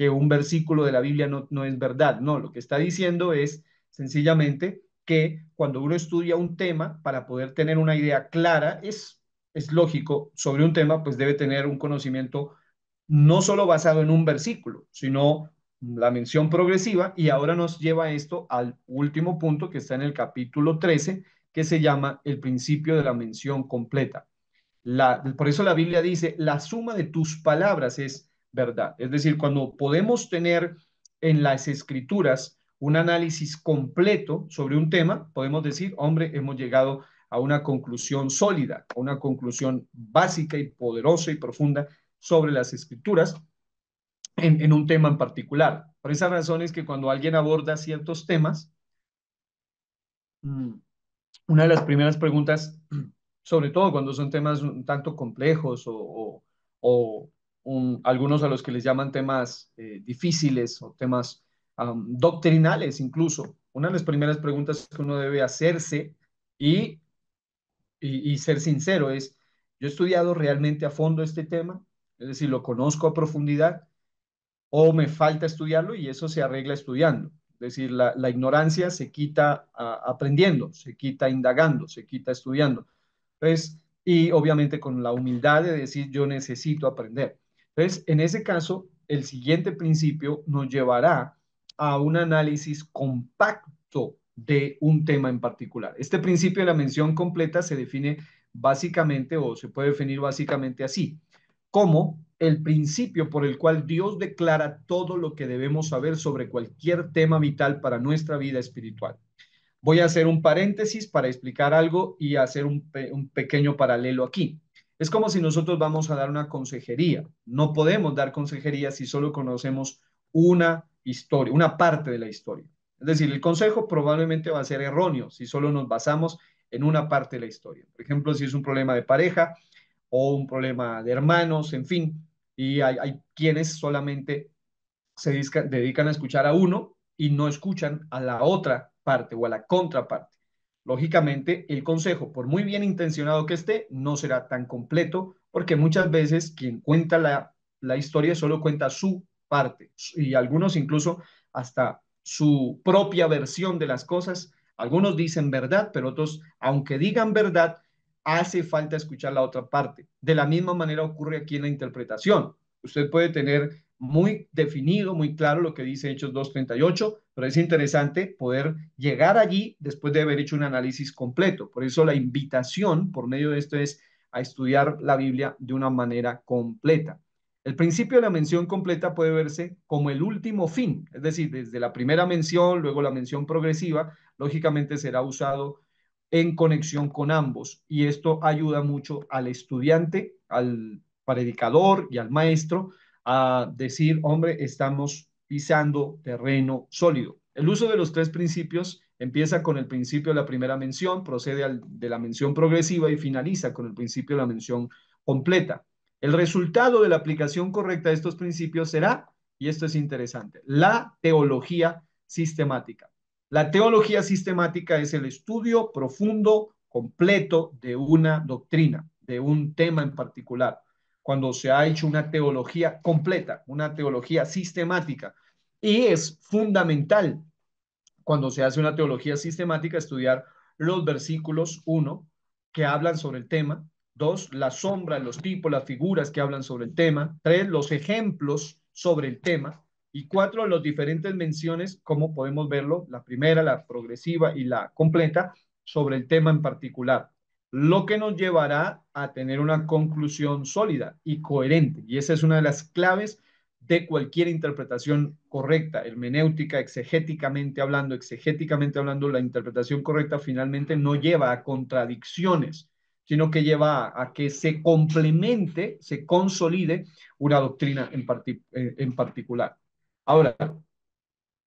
Speaker 1: un versículo de la Biblia no es verdad, no, lo que está diciendo es sencillamente que cuando uno estudia un tema, para poder tener una idea clara, es lógico, sobre un tema, pues debe tener un conocimiento no solo basado en un versículo, sino la mención progresiva. Y ahora nos lleva esto al último punto que está en el capítulo 13, que se llama el principio de la mención completa. Por eso la Biblia dice, la suma de tus palabras es verdad. Es decir, cuando podemos tener en las escrituras un análisis completo sobre un tema, podemos decir, hombre, hemos llegado a una conclusión sólida, a una conclusión básica y poderosa y profunda sobre las escrituras en un tema en particular. Por esa razón es que cuando alguien aborda ciertos temas, una de las primeras preguntas, sobre todo cuando son temas un tanto complejos o algunos a los que les llaman temas difíciles o temas doctrinales incluso, una de las primeras preguntas que uno debe hacerse y, y ser sincero es, ¿yo he estudiado realmente a fondo este tema? Es decir, ¿lo conozco a profundidad o me falta estudiarlo y eso se arregla estudiando? Es decir, la ignorancia se quita aprendiendo, se quita indagando, se quita estudiando. Entonces, y obviamente con la humildad de decir yo necesito aprender. Entonces, en ese caso, el siguiente principio nos llevará a un análisis compacto de un tema en particular. Este principio de la mención completa se define básicamente o se puede definir básicamente así, como el principio por el cual Dios declara todo lo que debemos saber sobre cualquier tema vital para nuestra vida espiritual. Voy a hacer un paréntesis para explicar algo y hacer un pequeño paralelo aquí. Es como si nosotros vamos a dar una consejería. No podemos dar consejería si solo conocemos una historia, una parte de la historia. Es decir, el consejo probablemente va a ser erróneo si solo nos basamos en una parte de la historia. Por ejemplo, si es un problema de pareja o un problema de hermanos, en fin, y hay quienes solamente dedican a escuchar a uno y no escuchan a la otra parte o a la contraparte. Lógicamente, el consejo, por muy bien intencionado que esté, no será tan completo porque muchas veces quien cuenta la historia solo cuenta su parte y algunos incluso hasta su propia versión de las cosas. Algunos dicen verdad, pero otros, aunque digan verdad, hace falta escuchar la otra parte. De la misma manera ocurre aquí en la interpretación. Usted puede tener muy definido, muy claro lo que dice Hechos 2:38, pero es interesante poder llegar allí después de haber hecho un análisis completo. Por eso la invitación por medio de esto es a estudiar la Biblia de una manera completa. El principio de la mención completa puede verse como el último fin, es decir, desde la primera mención, luego la mención progresiva, lógicamente será usado en conexión con ambos y esto ayuda mucho al estudiante, al predicador y al maestro a decir, hombre, estamos pisando terreno sólido. El uso de los tres principios empieza con el principio de la primera mención, procede de la mención progresiva y finaliza con el principio de la mención completa. El resultado de la aplicación correcta de estos principios será, y esto es interesante, la teología sistemática. La teología sistemática es el estudio profundo, completo de una doctrina, de un tema en particular. Cuando se ha hecho una teología completa, una teología sistemática. Y es fundamental cuando se hace una teología sistemática, estudiar los versículos, uno, que hablan sobre el tema, dos, las sombras, los tipos, las figuras que hablan sobre el tema, tres, los ejemplos sobre el tema, y cuatro, las diferentes menciones, como podemos verlo, la primera, la progresiva y la completa, sobre el tema en particular, lo que nos llevará a tener una conclusión sólida y coherente. Y esa es una de las claves de cualquier interpretación correcta, hermenéutica, exegéticamente hablando, la interpretación correcta finalmente no lleva a contradicciones, sino que lleva a que se complemente, se consolide una doctrina en particular. Ahora,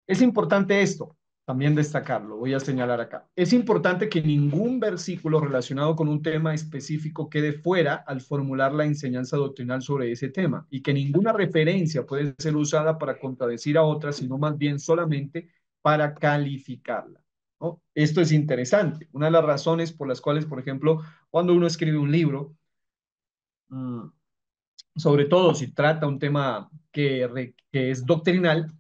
Speaker 1: es importante esto, también destacarlo, voy a señalar acá. Es importante que ningún versículo relacionado con un tema específico quede fuera al formular la enseñanza doctrinal sobre ese tema y que ninguna referencia puede ser usada para contradecir a otra, sino más bien solamente para calificarla, ¿no? Esto es interesante. Una de las razones por las cuales, por ejemplo, cuando uno escribe un libro, sobre todo si trata un tema que es doctrinal,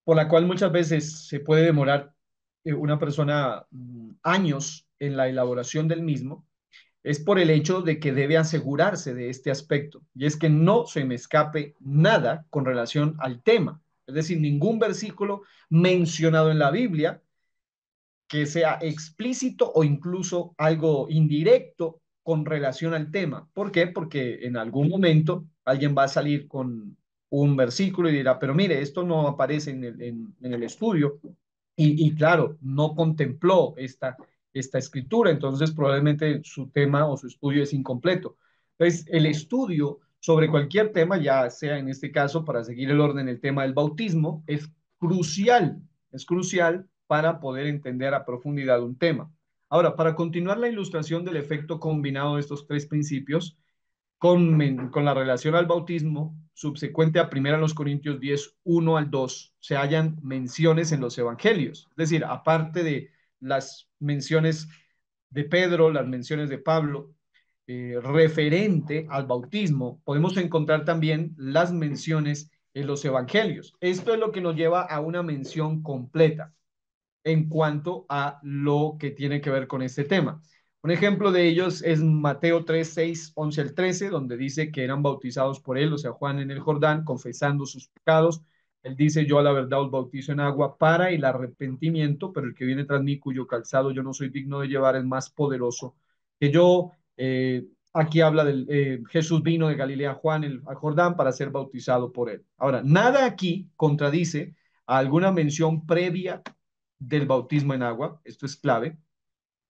Speaker 1: por la cual muchas veces se puede demorar una persona años en la elaboración del mismo, es por el hecho de que debe asegurarse de este aspecto, y es que no se me escape nada con relación al tema, es decir, ningún versículo mencionado en la Biblia que sea explícito o incluso algo indirecto con relación al tema. ¿Por qué? Porque en algún momento alguien va a salir con un versículo y dirá, pero mire, esto no aparece en el estudio. Y claro, no contempló esta escritura, entonces probablemente su tema o su estudio es incompleto. Entonces, el estudio sobre cualquier tema, ya sea en este caso, para seguir el orden, el tema del bautismo, es crucial para poder entender a profundidad un tema. Ahora, para continuar la ilustración del efecto combinado de estos tres principios, con la relación al bautismo, subsecuente a 1 Corintios 10, 1 al 2, se hallan menciones en los evangelios. Es decir, aparte de las menciones de Pedro, las menciones de Pablo, referente al bautismo, podemos encontrar también las menciones en los evangelios. Esto es lo que nos lleva a una mención completa en cuanto a lo que tiene que ver con este tema. Un ejemplo de ellos es Mateo 3, 6, 11 al 13, donde dice que eran bautizados por él, o sea, Juan en el Jordán, confesando sus pecados. Él dice, yo a la verdad os bautizo en agua para el arrepentimiento, pero el que viene tras mí, cuyo calzado yo no soy digno de llevar, es más poderoso que yo. Aquí habla del Jesús vino de Galilea a Juan al Jordán para ser bautizado por él. Ahora, nada aquí contradice a alguna mención previa del bautismo en agua, esto es clave,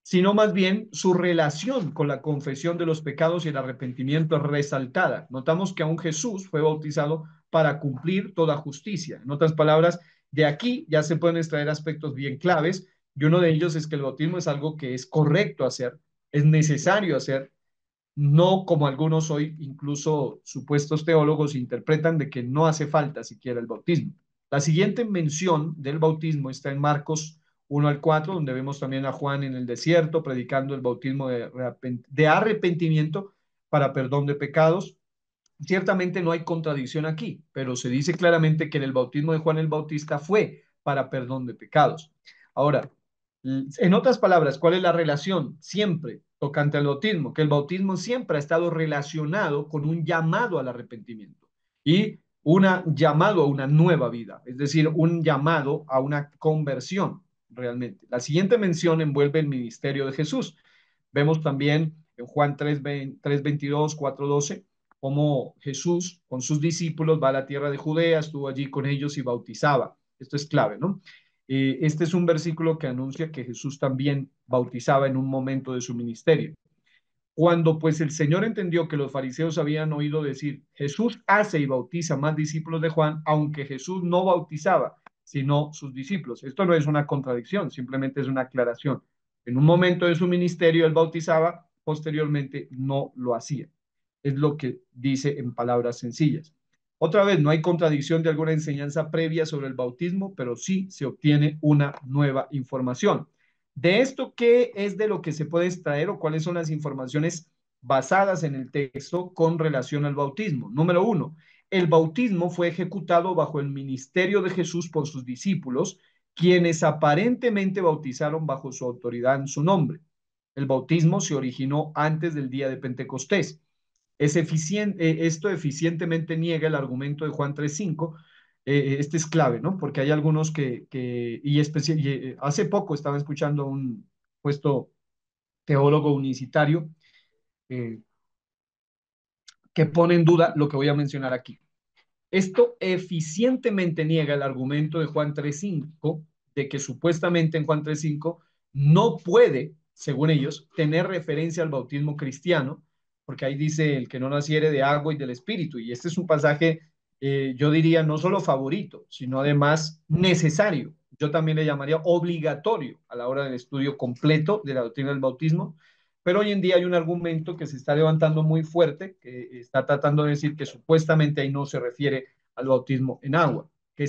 Speaker 1: sino más bien su relación con la confesión de los pecados y el arrepentimiento es resaltada. Notamos que aún Jesús fue bautizado para cumplir toda justicia. En otras palabras, de aquí ya se pueden extraer aspectos bien claves, y uno de ellos es que el bautismo es algo que es correcto hacer, es necesario hacer, no como algunos hoy, incluso supuestos teólogos, interpretan de que no hace falta siquiera el bautismo. La siguiente mención del bautismo está en Marcos 1 al 4, donde vemos también a Juan en el desierto predicando el bautismo de arrepentimiento para perdón de pecados. Ciertamente no hay contradicción aquí, pero se dice claramente que en el bautismo de Juan el Bautista fue para perdón de pecados. Ahora, en otras palabras, ¿cuál es la relación siempre tocante al bautismo? Que el bautismo siempre ha estado relacionado con un llamado al arrepentimiento y un llamado a una nueva vida, es decir, un llamado a una conversión realmente. La siguiente mención envuelve el ministerio de Jesús. Vemos también en Juan 3:22, 4:12, cómo Jesús con sus discípulos va a la tierra de Judea, estuvo allí con ellos y bautizaba. Esto es clave, ¿no? Este es un versículo que anuncia que Jesús también bautizaba en un momento de su ministerio. Cuando pues el Señor entendió que los fariseos habían oído decir, Jesús hace y bautiza más discípulos de Juan, aunque Jesús no bautizaba, sino sus discípulos. Esto no es una contradicción, simplemente es una aclaración. En un momento de su ministerio él bautizaba, posteriormente no lo hacía. Es lo que dice en palabras sencillas. Otra vez, no hay contradicción de alguna enseñanza previa sobre el bautismo, pero sí se obtiene una nueva información. De esto, ¿qué es de lo que se puede extraer o cuáles son las informaciones basadas en el texto con relación al bautismo? Número uno, el bautismo fue ejecutado bajo el ministerio de Jesús por sus discípulos, quienes aparentemente bautizaron bajo su autoridad en su nombre. El bautismo se originó antes del día de Pentecostés. Esto eficientemente niega el argumento de Juan 3:5. Este es clave, ¿no? Porque hay algunos hace poco estaba escuchando a un puesto teólogo unicitario eh, que pone en duda lo que voy a mencionar aquí. Esto eficientemente niega el argumento de Juan 3:5, de que supuestamente en Juan 3:5 no puede, según ellos, tener referencia al bautismo cristiano, porque ahí dice el que no naciere de agua y del espíritu. Y este es un pasaje, yo diría, no solo favorito, sino además necesario. Yo también le llamaría obligatorio a la hora del estudio completo de la doctrina del bautismo. Pero hoy en día hay un argumento que se está levantando muy fuerte, que está tratando de decir que supuestamente ahí no se refiere al bautismo en agua, que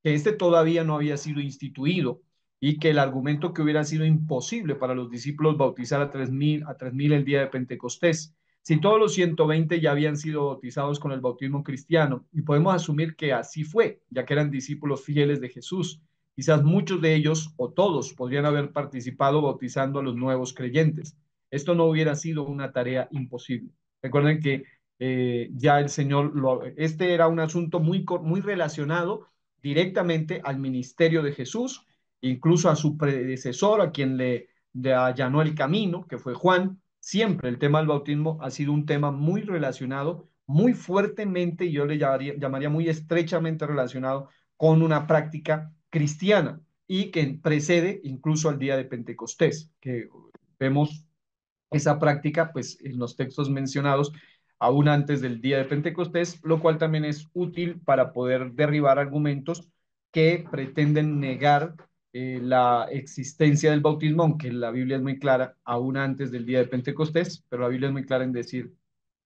Speaker 1: este todavía no había sido instituido y que el argumento que hubiera sido imposible para los discípulos bautizar a 3,000 el día de Pentecostés. Si todos los 120 ya habían sido bautizados con el bautismo cristiano, y podemos asumir que así fue, ya que eran discípulos fieles de Jesús, quizás muchos de ellos o todos podrían haber participado bautizando a los nuevos creyentes. Esto no hubiera sido una tarea imposible. Recuerden que ya el Señor, este era un asunto muy relacionado directamente al ministerio de Jesús, incluso a su predecesor, a quien le allanó el camino, que fue Juan. Siempre el tema del bautismo ha sido un tema muy relacionado, muy fuertemente, yo le llamaría muy estrechamente relacionado con una práctica cristiana y que precede incluso al día de Pentecostés, que vemos esa práctica pues en los textos mencionados aún antes del día de Pentecostés, lo cual también es útil para poder derribar argumentos que pretenden negar la existencia del bautismo, aunque la Biblia es muy clara, aún antes del día de Pentecostés, pero la Biblia es muy clara en decir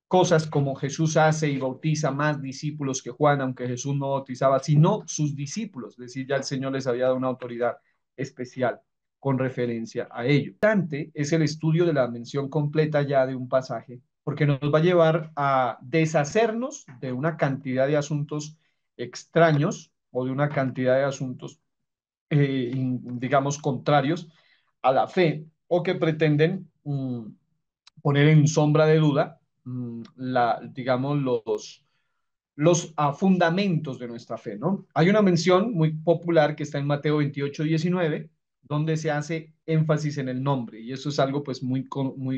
Speaker 1: cosas como Jesús hace y bautiza más discípulos que Juan, aunque Jesús no bautizaba, sino sus discípulos, es decir, ya el Señor les había dado una autoridad especial con referencia a ello. Importante es el estudio de la mención completa ya de un pasaje, porque nos va a llevar a deshacernos de una cantidad de asuntos extraños o de una cantidad de asuntos, digamos, contrarios a la fe o que pretenden poner en sombra de duda, digamos, los fundamentos de nuestra fe, ¿no? Hay una mención muy popular que está en Mateo 28:19, donde se hace énfasis en el nombre, y eso es algo pues muy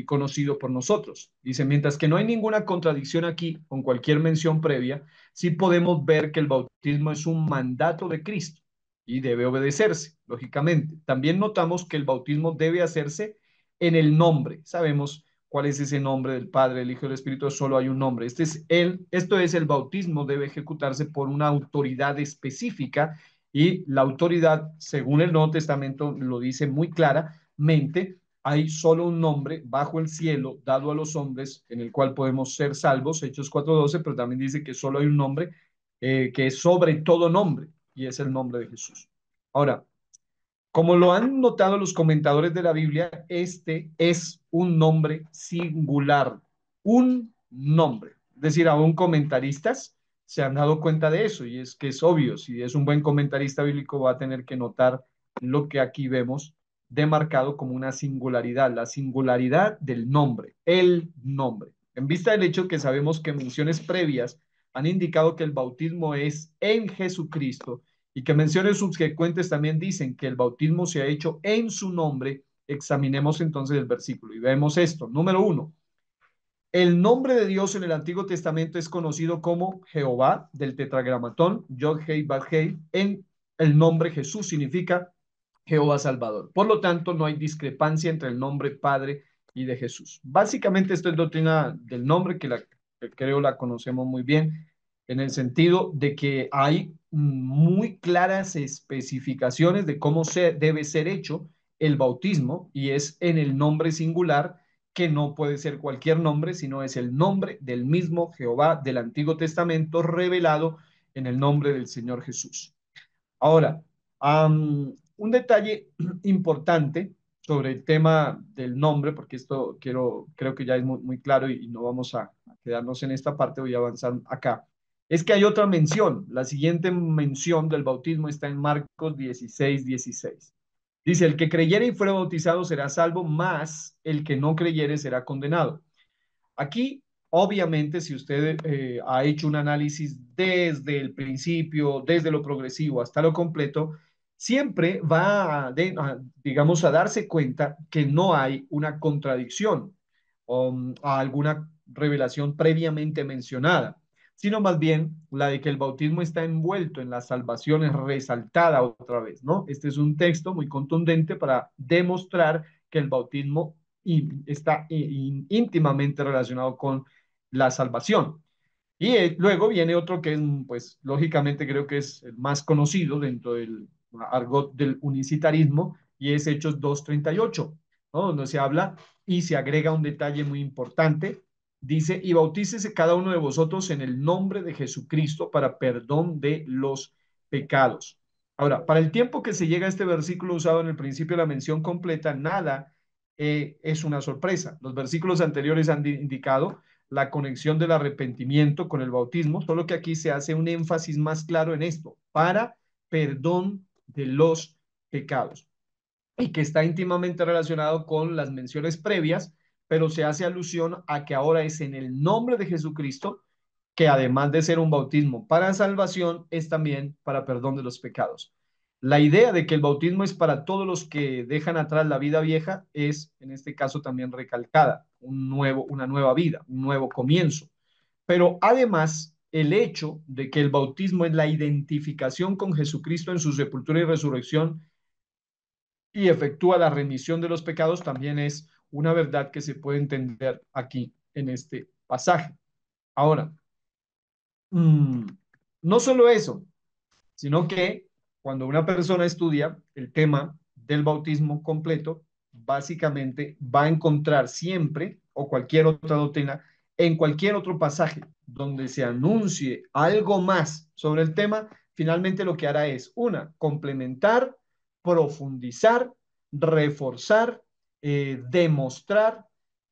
Speaker 1: conocido por nosotros. Dice, mientras que no hay ninguna contradicción aquí con cualquier mención previa, sí podemos ver que el bautismo es un mandato de Cristo y debe obedecerse, lógicamente. También notamos que el bautismo debe hacerse en el nombre. Sabemos cuál es ese nombre del Padre, el Hijo y el Espíritu, solo hay un nombre. Esto es el bautismo, debe ejecutarse por una autoridad específica y la autoridad, según el Nuevo Testamento lo dice muy claramente, hay solo un nombre bajo el cielo dado a los hombres en el cual podemos ser salvos, Hechos 4:12, pero también dice que solo hay un nombre que es sobre todo nombre y es el nombre de Jesús. Ahora, como lo han notado los comentadores de la Biblia, este es un nombre singular, un nombre. Es decir, aún comentaristas se han dado cuenta de eso y es que es obvio, si es un buen comentarista bíblico va a tener que notar lo que aquí vemos demarcado como una singularidad, la singularidad del nombre, el nombre. En vista del hecho que sabemos que menciones previas han indicado que el bautismo es en Jesucristo, y que menciones subsecuentes también dicen que el bautismo se ha hecho en su nombre, examinemos entonces el versículo y vemos esto. Número uno, el nombre de Dios en el Antiguo Testamento es conocido como Jehová, del tetragramatón, Yod-Hei, Vav-Hei. En el nombre Jesús significa Jehová Salvador. Por lo tanto, no hay discrepancia entre el nombre Padre y de Jesús. Básicamente, esto es doctrina del nombre que creo la conocemos muy bien, en el sentido de que hay muy claras especificaciones de cómo debe ser hecho el bautismo y es en el nombre singular que no puede ser cualquier nombre, sino es el nombre del mismo Jehová del Antiguo Testamento revelado en el nombre del Señor Jesús. Ahora, un detalle importante sobre el tema del nombre, porque esto creo que ya es muy claro y no vamos a quedarnos en esta parte, voy a avanzar acá. Es que hay otra mención. La siguiente mención del bautismo está en Marcos 16:16. Dice, el que creyere y fuera bautizado será salvo, mas el que no creyere será condenado. Aquí, obviamente, si usted ha hecho un análisis desde el principio, desde lo progresivo hasta lo completo, siempre va digamos, a darse cuenta que no hay una contradicción a alguna revelación previamente mencionada, sino más bien la de que el bautismo está envuelto en la salvación es resaltada otra vez, ¿no? Este es un texto muy contundente para demostrar que el bautismo y está íntimamente relacionado con la salvación. Y luego viene otro que es, pues, lógicamente creo que es el más conocido dentro del argot del unicitarismo, y es Hechos 2:38, ¿no? Donde se habla y se agrega un detalle muy importante. Dice, y bautícese cada uno de vosotros en el nombre de Jesucristo para perdón de los pecados. Ahora, para el tiempo que se llega a este versículo usado en el principio de la mención completa, nada es una sorpresa. Los versículos anteriores han indicado la conexión del arrepentimiento con el bautismo, solo que aquí se hace un énfasis más claro en esto, para perdón de los pecados, y que está íntimamente relacionado con las menciones previas, pero se hace alusión a que ahora es en el nombre de Jesucristo, que además de ser un bautismo para salvación, es también para perdón de los pecados. La idea de que el bautismo es para todos los que dejan atrás la vida vieja es, en este caso, también recalcada, una nueva vida, un nuevo comienzo. Pero además, el hecho de que el bautismo es la identificación con Jesucristo en su sepultura y resurrección y efectúa la remisión de los pecados también es una verdad que se puede entender aquí en este pasaje. Ahora, mmm, no solo eso, sino que cuando una persona estudia el tema del bautismo completo, básicamente va a encontrar siempre o cualquier otra doctrina en cualquier otro pasaje donde se anuncie algo más sobre el tema, finalmente lo que hará es, una, complementar, profundizar, reforzar, demostrar,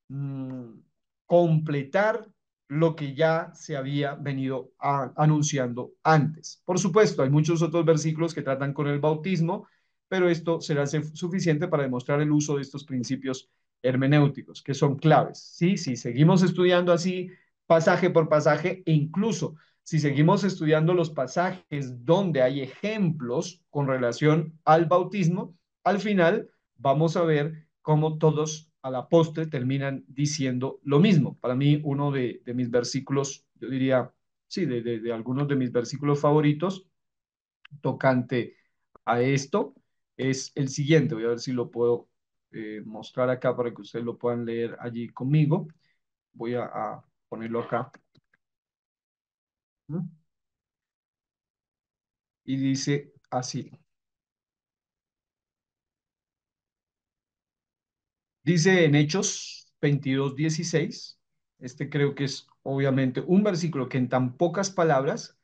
Speaker 1: mmm, completar lo que ya se había venido anunciando antes. Por supuesto, hay muchos otros versículos que tratan con el bautismo, pero esto será suficiente para demostrar el uso de estos principios hermenéuticos, que son claves. ¿Sí? Si seguimos estudiando así pasaje por pasaje, e incluso si seguimos estudiando los pasajes donde hay ejemplos con relación al bautismo, al final vamos a ver cómo todos a la postre terminan diciendo lo mismo. Para mí, uno de mis versículos, yo diría, sí, de algunos de mis versículos favoritos tocante a esto es el siguiente. Voy a ver si lo puedo mostrar acá para que ustedes lo puedan leer allí conmigo. Voy a ponerlo acá. ¿Mm? Y dice así. Dice en Hechos 22:16. Este creo que es obviamente un versículo que en tan pocas palabras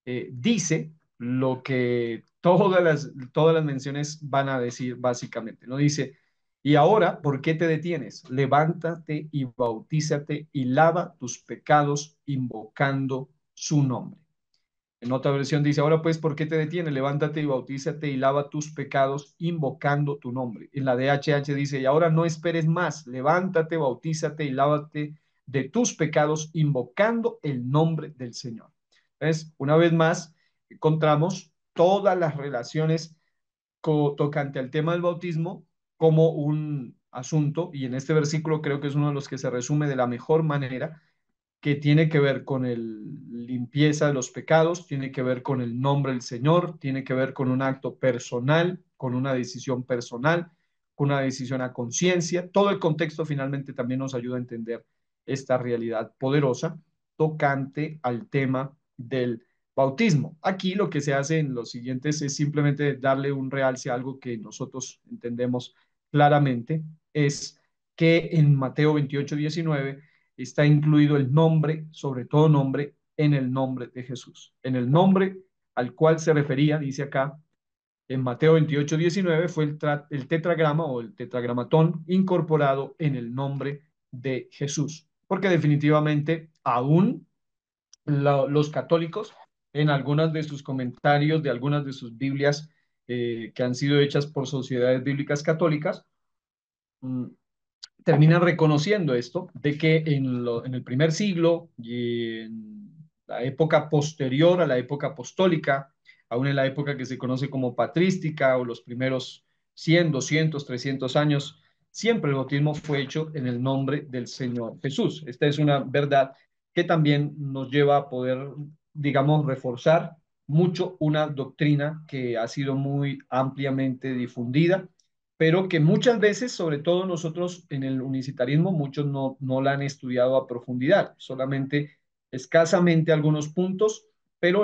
Speaker 1: dice lo que todas las menciones van a decir básicamente, ¿no? Dice, y ahora, ¿por qué te detienes? Levántate y bautízate y lava tus pecados invocando su nombre. En otra versión dice, ahora pues, ¿por qué te detienes? Levántate y bautízate y lava tus pecados invocando tu nombre. En la DHH dice, y ahora no esperes más, levántate, bautízate y lávate de tus pecados invocando el nombre del Señor. Entonces, una vez más, encontramos todas las relaciones tocante al tema del bautismo como un asunto, y en este versículo creo que es uno de los que se resume de la mejor manera, que tiene que ver con el limpieza de los pecados, tiene que ver con el nombre del Señor, tiene que ver con un acto personal, con una decisión personal, con una decisión a conciencia. Todo el contexto finalmente también nos ayuda a entender esta realidad poderosa tocante al tema del bautismo. Aquí lo que se hace en los siguientes es simplemente darle un realce a algo que nosotros entendemos claramente, es que en Mateo 28:19 está incluido el nombre, sobre todo nombre, en el nombre de Jesús. En el nombre al cual se refería, dice acá, en Mateo 28:19 fue el tetragrama o el tetragramatón incorporado en el nombre de Jesús. Porque definitivamente aún los católicos, en algunas de sus comentarios de algunas de sus Biblias que han sido hechas por sociedades bíblicas católicas, mm, terminan reconociendo esto, de que en el primer siglo y en la época posterior a la época apostólica, aún en la época que se conoce como patrística o los primeros 100, 200, 300 años, siempre el bautismo fue hecho en el nombre del Señor Jesús. Esta es una verdad que también nos lleva a poder, digamos, reforzar mucho una doctrina que ha sido muy ampliamente difundida, pero que muchas veces, sobre todo nosotros en el unicitarismo, muchos no la han estudiado a profundidad, solamente escasamente algunos puntos, pero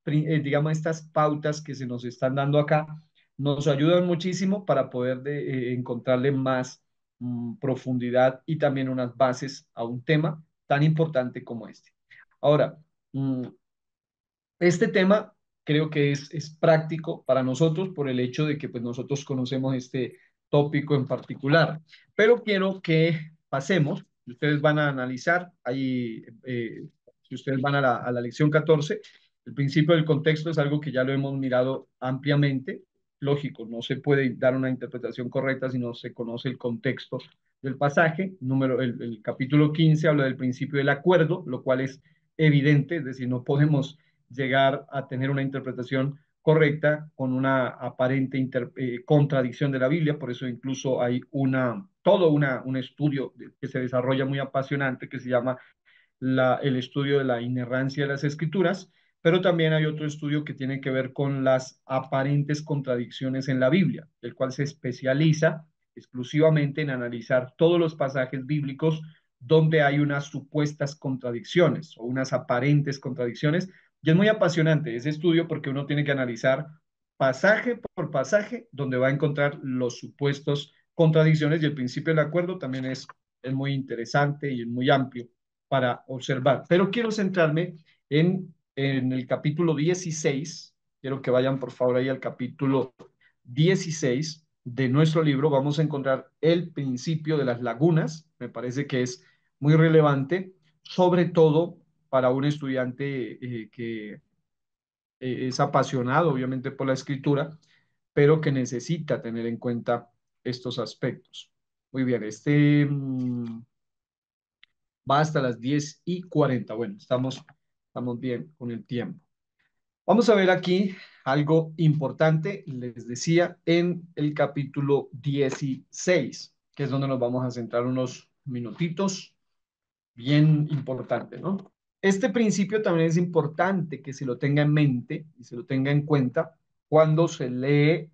Speaker 1: digamos, estas pautas que se nos están dando acá nos ayudan muchísimo para poder encontrarle más profundidad y también unas bases a un tema tan importante como este. Ahora, mm, este tema creo que es práctico para nosotros por el hecho de que pues, nosotros conocemos este tópico en particular, pero quiero que pasemos, ustedes van a analizar, ahí, si ustedes van a la lección 14, el principio del contexto es algo que ya lo hemos mirado ampliamente, lógico, no se puede dar una interpretación correcta si no se conoce el contexto del pasaje, el capítulo 15 habla del principio del acuerdo, lo cual es evidente, es decir, no podemos llegar a tener una interpretación correcta con una aparente contradicción de la Biblia, por eso incluso hay un estudio que se desarrolla muy apasionante que se llama el estudio de la inerrancia de las escrituras, pero también hay otro estudio que tiene que ver con las aparentes contradicciones en la Biblia, el cual se especializa exclusivamente en analizar todos los pasajes bíblicos donde hay unas supuestas contradicciones o unas aparentes contradicciones. Y es muy apasionante ese estudio porque uno tiene que analizar pasaje por pasaje donde va a encontrar los supuestos contradicciones y el principio del acuerdo también es muy interesante y es muy amplio para observar. Pero quiero centrarme en el capítulo 16. Quiero que vayan por favor ahí al capítulo 16 de nuestro libro. Vamos a encontrar el principio de las lagunas. Me parece que es muy relevante, sobre todo para un estudiante que es apasionado, obviamente, por la escritura, pero que necesita tener en cuenta estos aspectos. Muy bien, va hasta las 10:40. Bueno, estamos bien con el tiempo. Vamos a ver aquí algo importante, les decía, en el capítulo 16, que es donde nos vamos a centrar unos minutitos, bien importante, ¿no? Este principio también es importante que se lo tenga en mente y se lo tenga en cuenta cuando se lee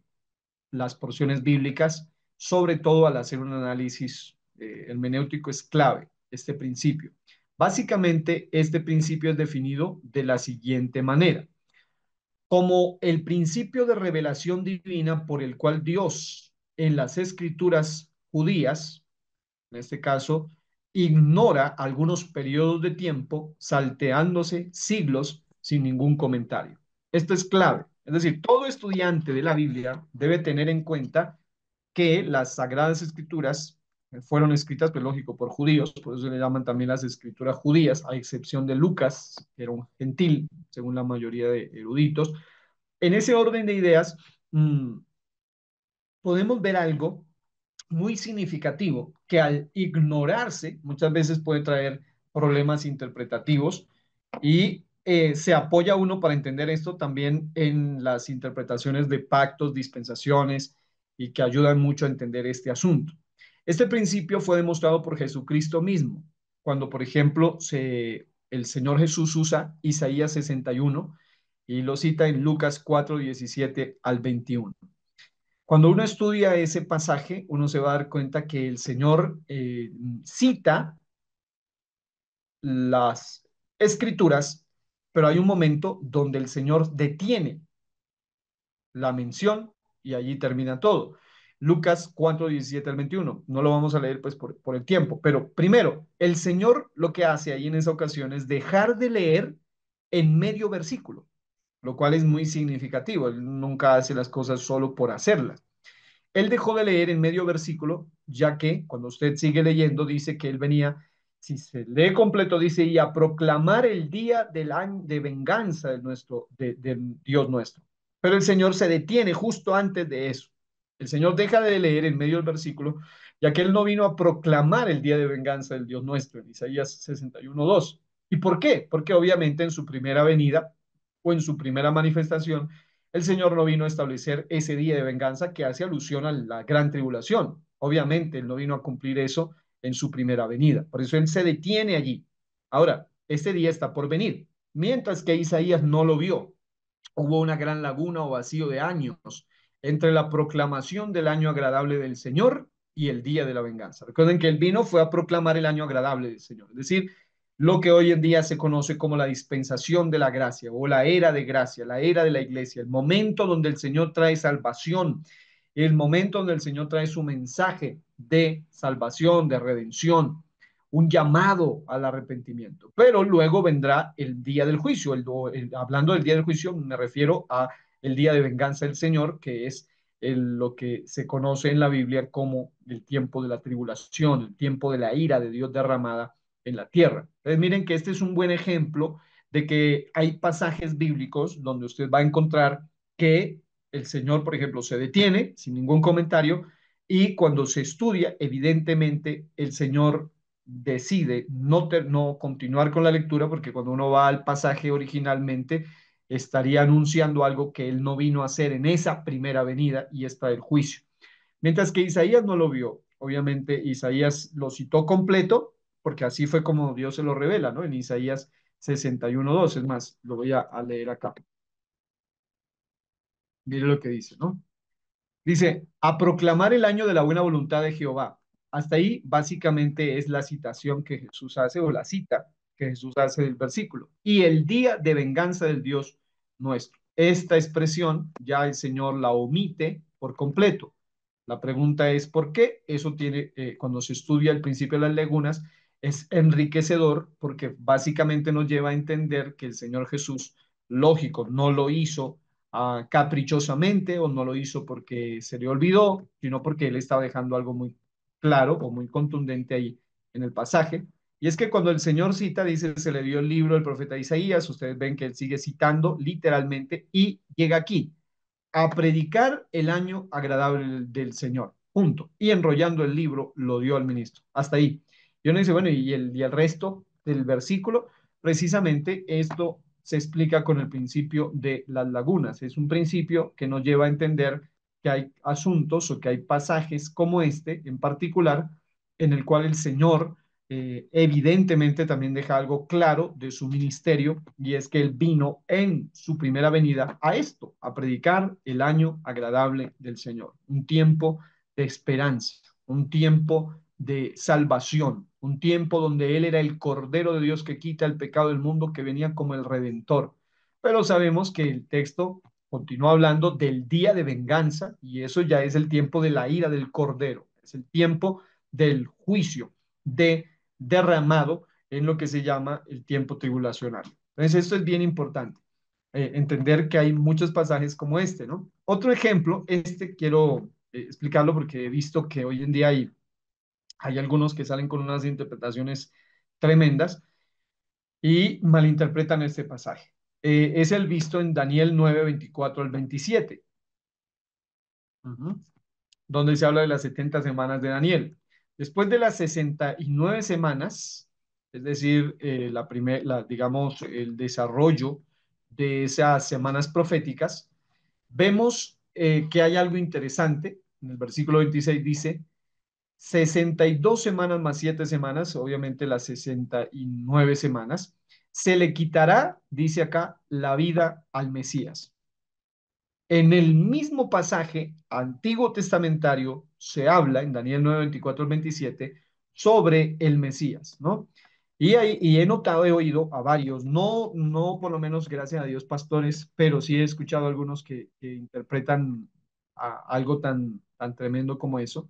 Speaker 1: las porciones bíblicas, sobre todo al hacer un análisis hermenéutico es clave este principio. Básicamente, este principio es definido de la siguiente manera: como el principio de revelación divina por el cual Dios en las escrituras judías, en este caso, ignora algunos periodos de tiempo, salteándose siglos sin ningún comentario. Esto es clave. Es decir, todo estudiante de la Biblia debe tener en cuenta que las Sagradas Escrituras fueron escritas, pues lógico, por judíos, por eso se le llaman también las escrituras judías, a excepción de Lucas, que era un gentil, según la mayoría de eruditos. En ese orden de ideas, podemos ver algo muy significativo que al ignorarse muchas veces puede traer problemas interpretativos y se apoya uno para entender esto también en las interpretaciones de pactos, dispensaciones y que ayudan mucho a entender este asunto. Este principio fue demostrado por Jesucristo mismo, cuando por ejemplo el Señor Jesús usa Isaías 61 y lo cita en Lucas 4:17 al 21. Cuando uno estudia ese pasaje, uno se va a dar cuenta que el Señor cita las escrituras, pero hay un momento donde el Señor detiene la mención y allí termina todo. Lucas 4, 17 al 21. No lo vamos a leer pues por el tiempo, pero primero, el Señor lo que hace ahí en esa ocasión es dejar de leer en medio versículo, lo cual es muy significativo. Él nunca hace las cosas solo por hacerlas. Él dejó de leer en medio versículo, ya que cuando usted sigue leyendo, dice que él venía, si se lee completo, dice, y a proclamar el día del año de venganza de Dios nuestro. Pero el Señor se detiene justo antes de eso. El Señor deja de leer en medio del versículo, ya que él no vino a proclamar el día de venganza del Dios nuestro, en Isaías 61:2. ¿Y por qué? Porque obviamente en su primera venida o en su primera manifestación, el Señor no vino a establecer ese día de venganza que hace alusión a la gran tribulación. Obviamente, Él no vino a cumplir eso en su primera venida. Por eso Él se detiene allí. Ahora, este día está por venir, mientras que Isaías no lo vio. Hubo una gran laguna o vacío de años entre la proclamación del año agradable del Señor y el día de la venganza. Recuerden que Él vino fue a proclamar el año agradable del Señor, es decir, lo que hoy en día se conoce como la dispensación de la gracia o la era de gracia, la era de la iglesia, el momento donde el Señor trae salvación, el momento donde el Señor trae su mensaje de salvación, de redención, un llamado al arrepentimiento. Pero luego vendrá el día del juicio. Hablando del día del juicio, me refiero a el día de venganza del Señor, que es lo que se conoce en la Biblia como el tiempo de la tribulación, el tiempo de la ira de Dios derramada en la tierra. Entonces, miren que este es un buen ejemplo de que hay pasajes bíblicos donde usted va a encontrar que el Señor, por ejemplo, se detiene sin ningún comentario y cuando se estudia, evidentemente el Señor decide no continuar con la lectura porque cuando uno va al pasaje originalmente estaría anunciando algo que él no vino a hacer en esa primera venida y está el juicio. Mientras que Isaías no lo vio. Obviamente Isaías lo citó completo porque así fue como Dios se lo revela, ¿no? En Isaías 61:2. Es más, lo voy a leer acá. Mire lo que dice, ¿no? Dice, a proclamar el año de la buena voluntad de Jehová. Hasta ahí básicamente es la citación que Jesús hace o la cita que Jesús hace del versículo. Y el día de venganza del Dios nuestro. Esta expresión ya el Señor la omite por completo. La pregunta es ¿por qué? Eso tiene, cuando se estudia el principio de las lagunas, es enriquecedor porque básicamente nos lleva a entender que el Señor Jesús, lógico, no lo hizo caprichosamente o no lo hizo porque se le olvidó, sino porque él estaba dejando algo muy claro o muy contundente ahí en el pasaje. Y es que cuando el Señor cita, dice, se le dio el libro del profeta Isaías, ustedes ven que él sigue citando literalmente y llega aquí a predicar el año agradable del Señor. Punto. Y enrollando el libro lo dio al ministro. Hasta ahí. Y uno dice, bueno, y el resto del versículo, precisamente esto se explica con el principio de las lagunas. Es un principio que nos lleva a entender que hay asuntos o que hay pasajes como este en particular en el cual el Señor evidentemente también deja algo claro de su ministerio y es que él vino en su primera venida a esto, a predicar el año agradable del Señor, un tiempo de esperanza, un tiempo de salvación, un tiempo donde él era el Cordero de Dios que quita el pecado del mundo, que venía como el Redentor. Pero sabemos que el texto continúa hablando del día de venganza y eso ya es el tiempo de la ira del Cordero, es el tiempo del juicio, de derramado en lo que se llama el tiempo tribulacional. Entonces, esto es bien importante, entender que hay muchos pasajes como este, ¿no? Otro ejemplo, este quiero explicarlo porque he visto que hoy en día hay algunos que salen con unas interpretaciones tremendas y malinterpretan este pasaje. Es el visto en Daniel 9, 24 al 27. Uh-huh. Donde se habla de las 70 semanas de Daniel. Después de las 69 semanas, es decir, digamos, el desarrollo de esas semanas proféticas, vemos que hay algo interesante. En el versículo 26 dice, 62 semanas más 7 semanas, obviamente las 69 semanas, se le quitará, dice acá, la vida al Mesías. En el mismo pasaje antiguo testamentario se habla en Daniel 9, 24 al 27 sobre el Mesías, ¿no? Y he notado, he oído a varios, no por lo menos gracias a Dios pastores, pero sí he escuchado a algunos que interpretan algo tan tan tremendo como eso.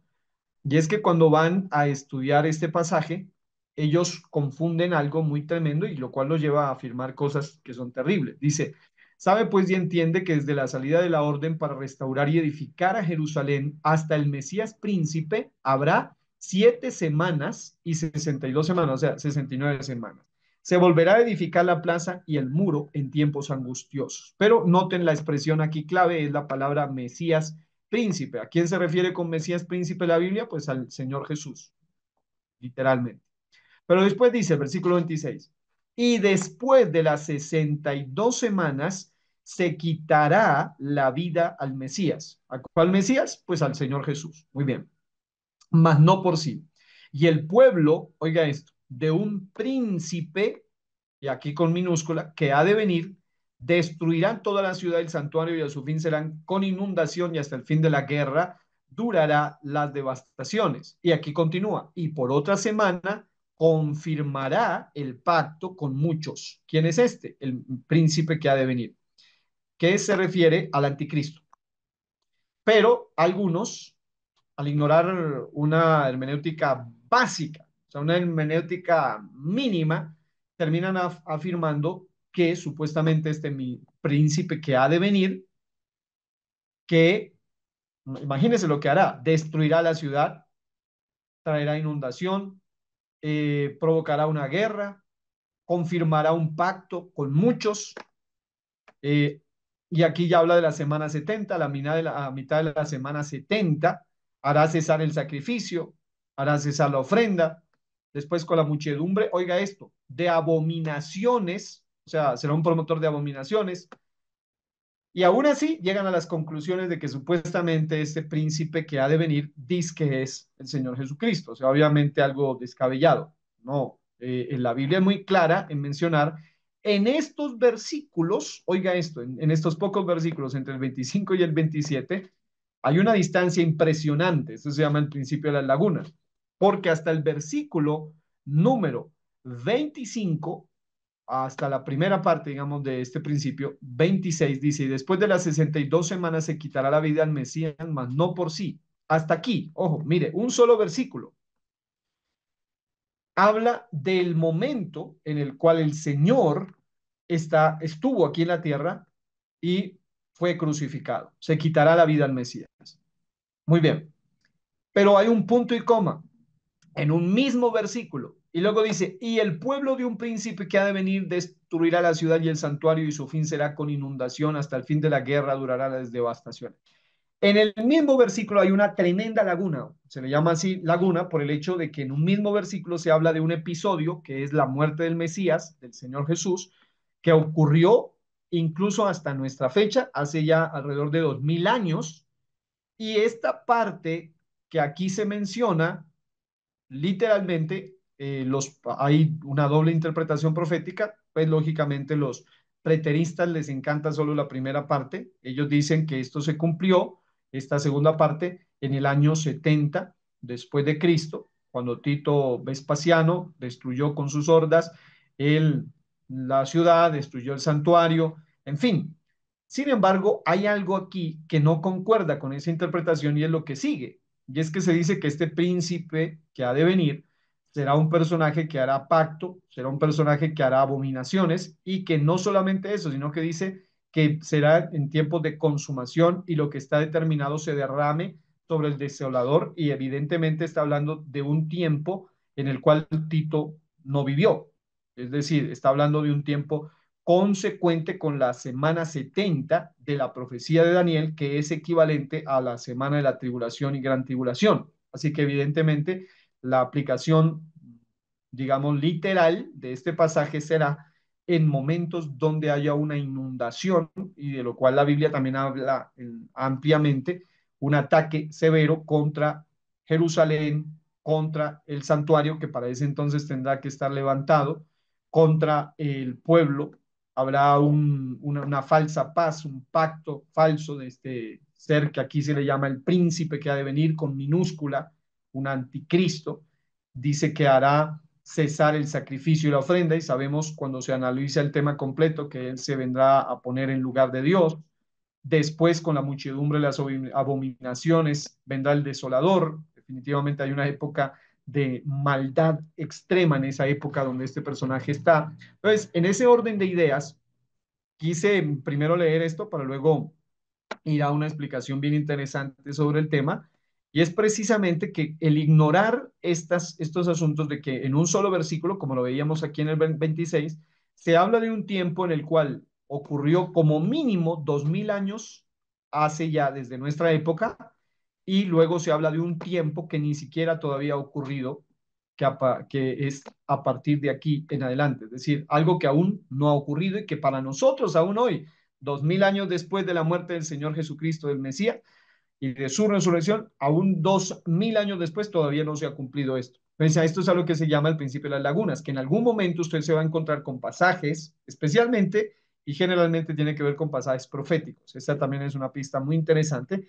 Speaker 1: Y es que cuando van a estudiar este pasaje, ellos confunden algo muy tremendo y lo cual los lleva a afirmar cosas que son terribles. Dice, sabe pues y entiende que desde la salida de la orden para restaurar y edificar a Jerusalén hasta el Mesías príncipe habrá 7 semanas y 62 semanas, o sea, 69 semanas. Se volverá a edificar la plaza y el muro en tiempos angustiosos. Pero noten la expresión aquí clave, es la palabra Mesías príncipe. ¿A quién se refiere con Mesías príncipe la Biblia? Pues al Señor Jesús, literalmente. Pero después dice, versículo 26, y después de las 62 semanas se quitará la vida al Mesías. ¿A cuál Mesías? Pues al Señor Jesús. Muy bien, mas no por sí. Y el pueblo, oiga esto, de un príncipe, y aquí con minúscula, que ha de venir, destruirán toda la ciudad del santuario y a su fin serán con inundación y hasta el fin de la guerra durará las devastaciones. Y aquí continúa, y por otra semana confirmará el pacto con muchos. ¿Quién es este? El príncipe que ha de venir, que se refiere al anticristo. Pero algunos, al ignorar una hermenéutica básica, o sea, una hermenéutica mínima, terminan afirmando que supuestamente este mi príncipe que ha de venir, que imagínense lo que hará, destruirá la ciudad, traerá inundación, provocará una guerra, confirmará un pacto con muchos, eh, y aquí ya habla de la semana 70, a mitad de la semana 70 hará cesar el sacrificio, hará cesar la ofrenda, después con la muchedumbre, oiga esto, de abominaciones, o sea, será un promotor de abominaciones, y aún así llegan a las conclusiones de que supuestamente este príncipe que ha de venir dice que es el Señor Jesucristo. O sea, obviamente algo descabellado. No, en la Biblia es muy clara en mencionar en estos versículos, oiga esto, en estos pocos versículos entre el 25 y el 27, hay una distancia impresionante. Eso se llama el principio de las lagunas. Porque hasta el versículo número 25 hasta la primera parte, digamos, de este principio, 26 dice, y después de las 62 semanas se quitará la vida al Mesías, mas no por sí. Hasta aquí, ojo, mire, un solo versículo habla del momento en el cual el Señor estuvo aquí en la tierra y fue crucificado. Se quitará la vida al Mesías. Muy bien, pero hay un punto y coma en un mismo versículo. Y luego dice, y el pueblo de un príncipe que ha de venir destruirá la ciudad y el santuario y su fin será con inundación, hasta el fin de la guerra durará la devastación. En el mismo versículo hay una tremenda laguna, se le llama así laguna por el hecho de que en un mismo versículo se habla de un episodio que es la muerte del Mesías, del Señor Jesús, que ocurrió incluso hasta nuestra fecha, hace ya alrededor de 2000 años, y esta parte que aquí se menciona literalmente hay una doble interpretación profética, pues lógicamente los preteristas les encanta solo la primera parte, ellos dicen que esto se cumplió, esta segunda parte, en el año 70 después de Cristo, cuando Tito Vespasiano destruyó con sus hordas la ciudad, destruyó el santuario, en fin. Sin embargo, hay algo aquí que no concuerda con esa interpretación y es lo que sigue. Y es que se dice que este príncipe que ha de venir será un personaje que hará pacto, será un personaje que hará abominaciones y que no solamente eso, sino que dice que será en tiempos de consumación y lo que está determinado se derrame sobre el desolador y evidentemente está hablando de un tiempo en el cual Tito no vivió. Es decir, está hablando de un tiempo consecuente con la semana 70 de la profecía de Daniel, que es equivalente a la semana de la tribulación y gran tribulación. Así que evidentemente la aplicación, digamos, literal de este pasaje será en momentos donde haya una inundación y de lo cual la Biblia también habla ampliamente, un ataque severo contra Jerusalén, contra el santuario que para ese entonces tendrá que estar levantado, contra el pueblo. Habrá una falsa paz, un pacto falso de este ser que aquí se le llama el príncipe que ha de venir con minúscula, un anticristo. Dice que hará cesar el sacrificio y la ofrenda y sabemos cuando se analiza el tema completo que él se vendrá a poner en lugar de Dios. Después, con la muchedumbre de las abominaciones, vendrá el desolador. Definitivamente hay una época de maldad extrema en esa época donde este personaje está. Entonces, en ese orden de ideas, quise primero leer esto para luego ir a una explicación bien interesante sobre el tema, y es precisamente que el ignorar estos asuntos de que en un solo versículo, como lo veíamos aquí en el 26, se habla de un tiempo en el cual ocurrió como mínimo 2000 años hace ya desde nuestra época, y luego se habla de un tiempo que ni siquiera todavía ha ocurrido, que es a partir de aquí en adelante, es decir, algo que aún no ha ocurrido y que para nosotros aún hoy, 2000 años después de la muerte del Señor Jesucristo, del Mesías, y de su resurrección, aún 2000 años después todavía no se ha cumplido esto. Entonces, esto es algo que se llama el principio de las lagunas, que en algún momento usted se va a encontrar con pasajes, especialmente, y generalmente tiene que ver con pasajes proféticos. Esta también es una pista muy interesante,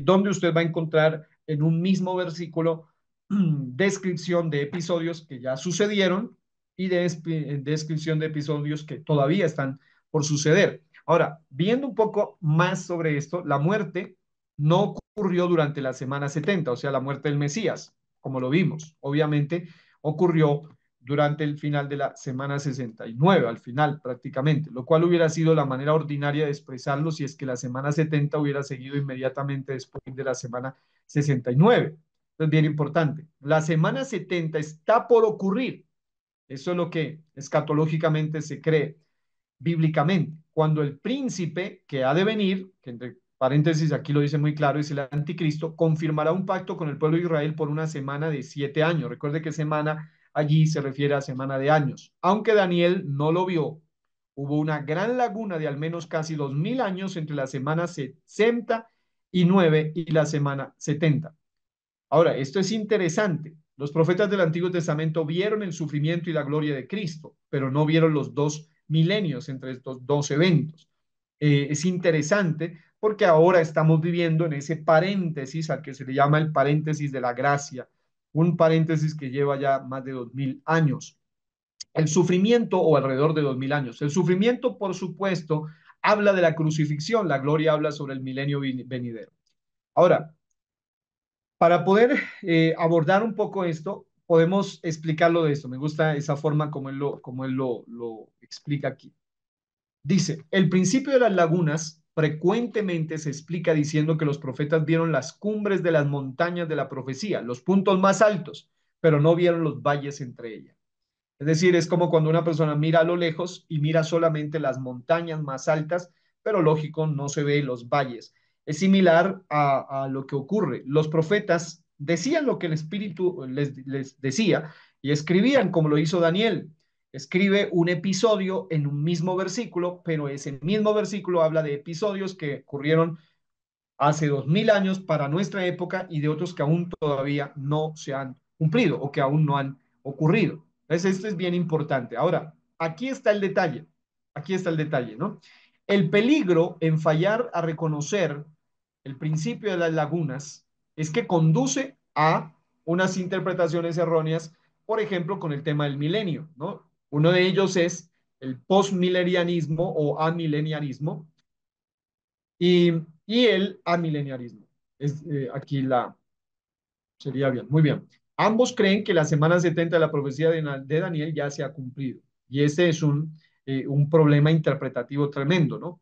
Speaker 1: donde usted va a encontrar en un mismo versículo descripción de episodios que ya sucedieron y descripción de episodios que todavía están por suceder. Ahora, viendo un poco más sobre esto, la muerte no ocurrió durante la semana 70, o sea, la muerte del Mesías, como lo vimos. Obviamente ocurrió durante el final de la semana 69, al final prácticamente, lo cual hubiera sido la manera ordinaria de expresarlo si es que la semana 70 hubiera seguido inmediatamente después de la semana 69. Es bien importante. La semana 70 está por ocurrir. Eso es lo que escatológicamente se cree bíblicamente. Cuando el príncipe que ha de venir, que entre paréntesis aquí lo dice muy claro, es el anticristo, confirmará un pacto con el pueblo de Israel por una semana de 7 años. Recuerde que semana allí se refiere a semana de años. Aunque Daniel no lo vio, hubo una gran laguna de al menos casi 2000 años entre la semana 69 y la semana 70. Ahora, esto es interesante. Los profetas del Antiguo Testamento vieron el sufrimiento y la gloria de Cristo, pero no vieron los 2 milenios entre estos dos eventos. Es interesante porque ahora estamos viviendo en ese paréntesis al que se le llama el paréntesis de la gracia, un paréntesis que lleva ya más de 2000 años. El sufrimiento, o alrededor de 2000 años. El sufrimiento, por supuesto, habla de la crucifixión, la gloria habla sobre el milenio venidero. Ahora, para poder abordar un poco esto, podemos explicarlo de esto. Me gusta esa forma como él lo explica aquí. Dice, el principio de las lagunas frecuentemente se explica diciendo que los profetas vieron las cumbres de las montañas de la profecía, los puntos más altos, pero no vieron los valles entre ellas. Es decir, es como cuando una persona mira a lo lejos y mira solamente las montañas más altas, pero lógico, no se ve los valles. Es similar a lo que ocurre. Los profetas decían lo que el Espíritu les decía y escribían como lo hizo Daniel. Escribe un episodio en un mismo versículo, pero ese mismo versículo habla de episodios que ocurrieron hace 2000 años para nuestra época y de otros que aún todavía no se han cumplido o que aún no han ocurrido. Entonces, esto es bien importante. Ahora, aquí está el detalle, ¿no? El peligro en fallar a reconocer el principio de las lagunas es que conduce a unas interpretaciones erróneas, por ejemplo, con el tema del milenio, ¿no? Uno de ellos es el postmilenianismo o amileniarismo, y, y el amileniarismo. Es, aquí sería bien, muy bien. Ambos creen que la semana 70 de la profecía de Daniel ya se ha cumplido. Y ese es un problema interpretativo tremendo, ¿no?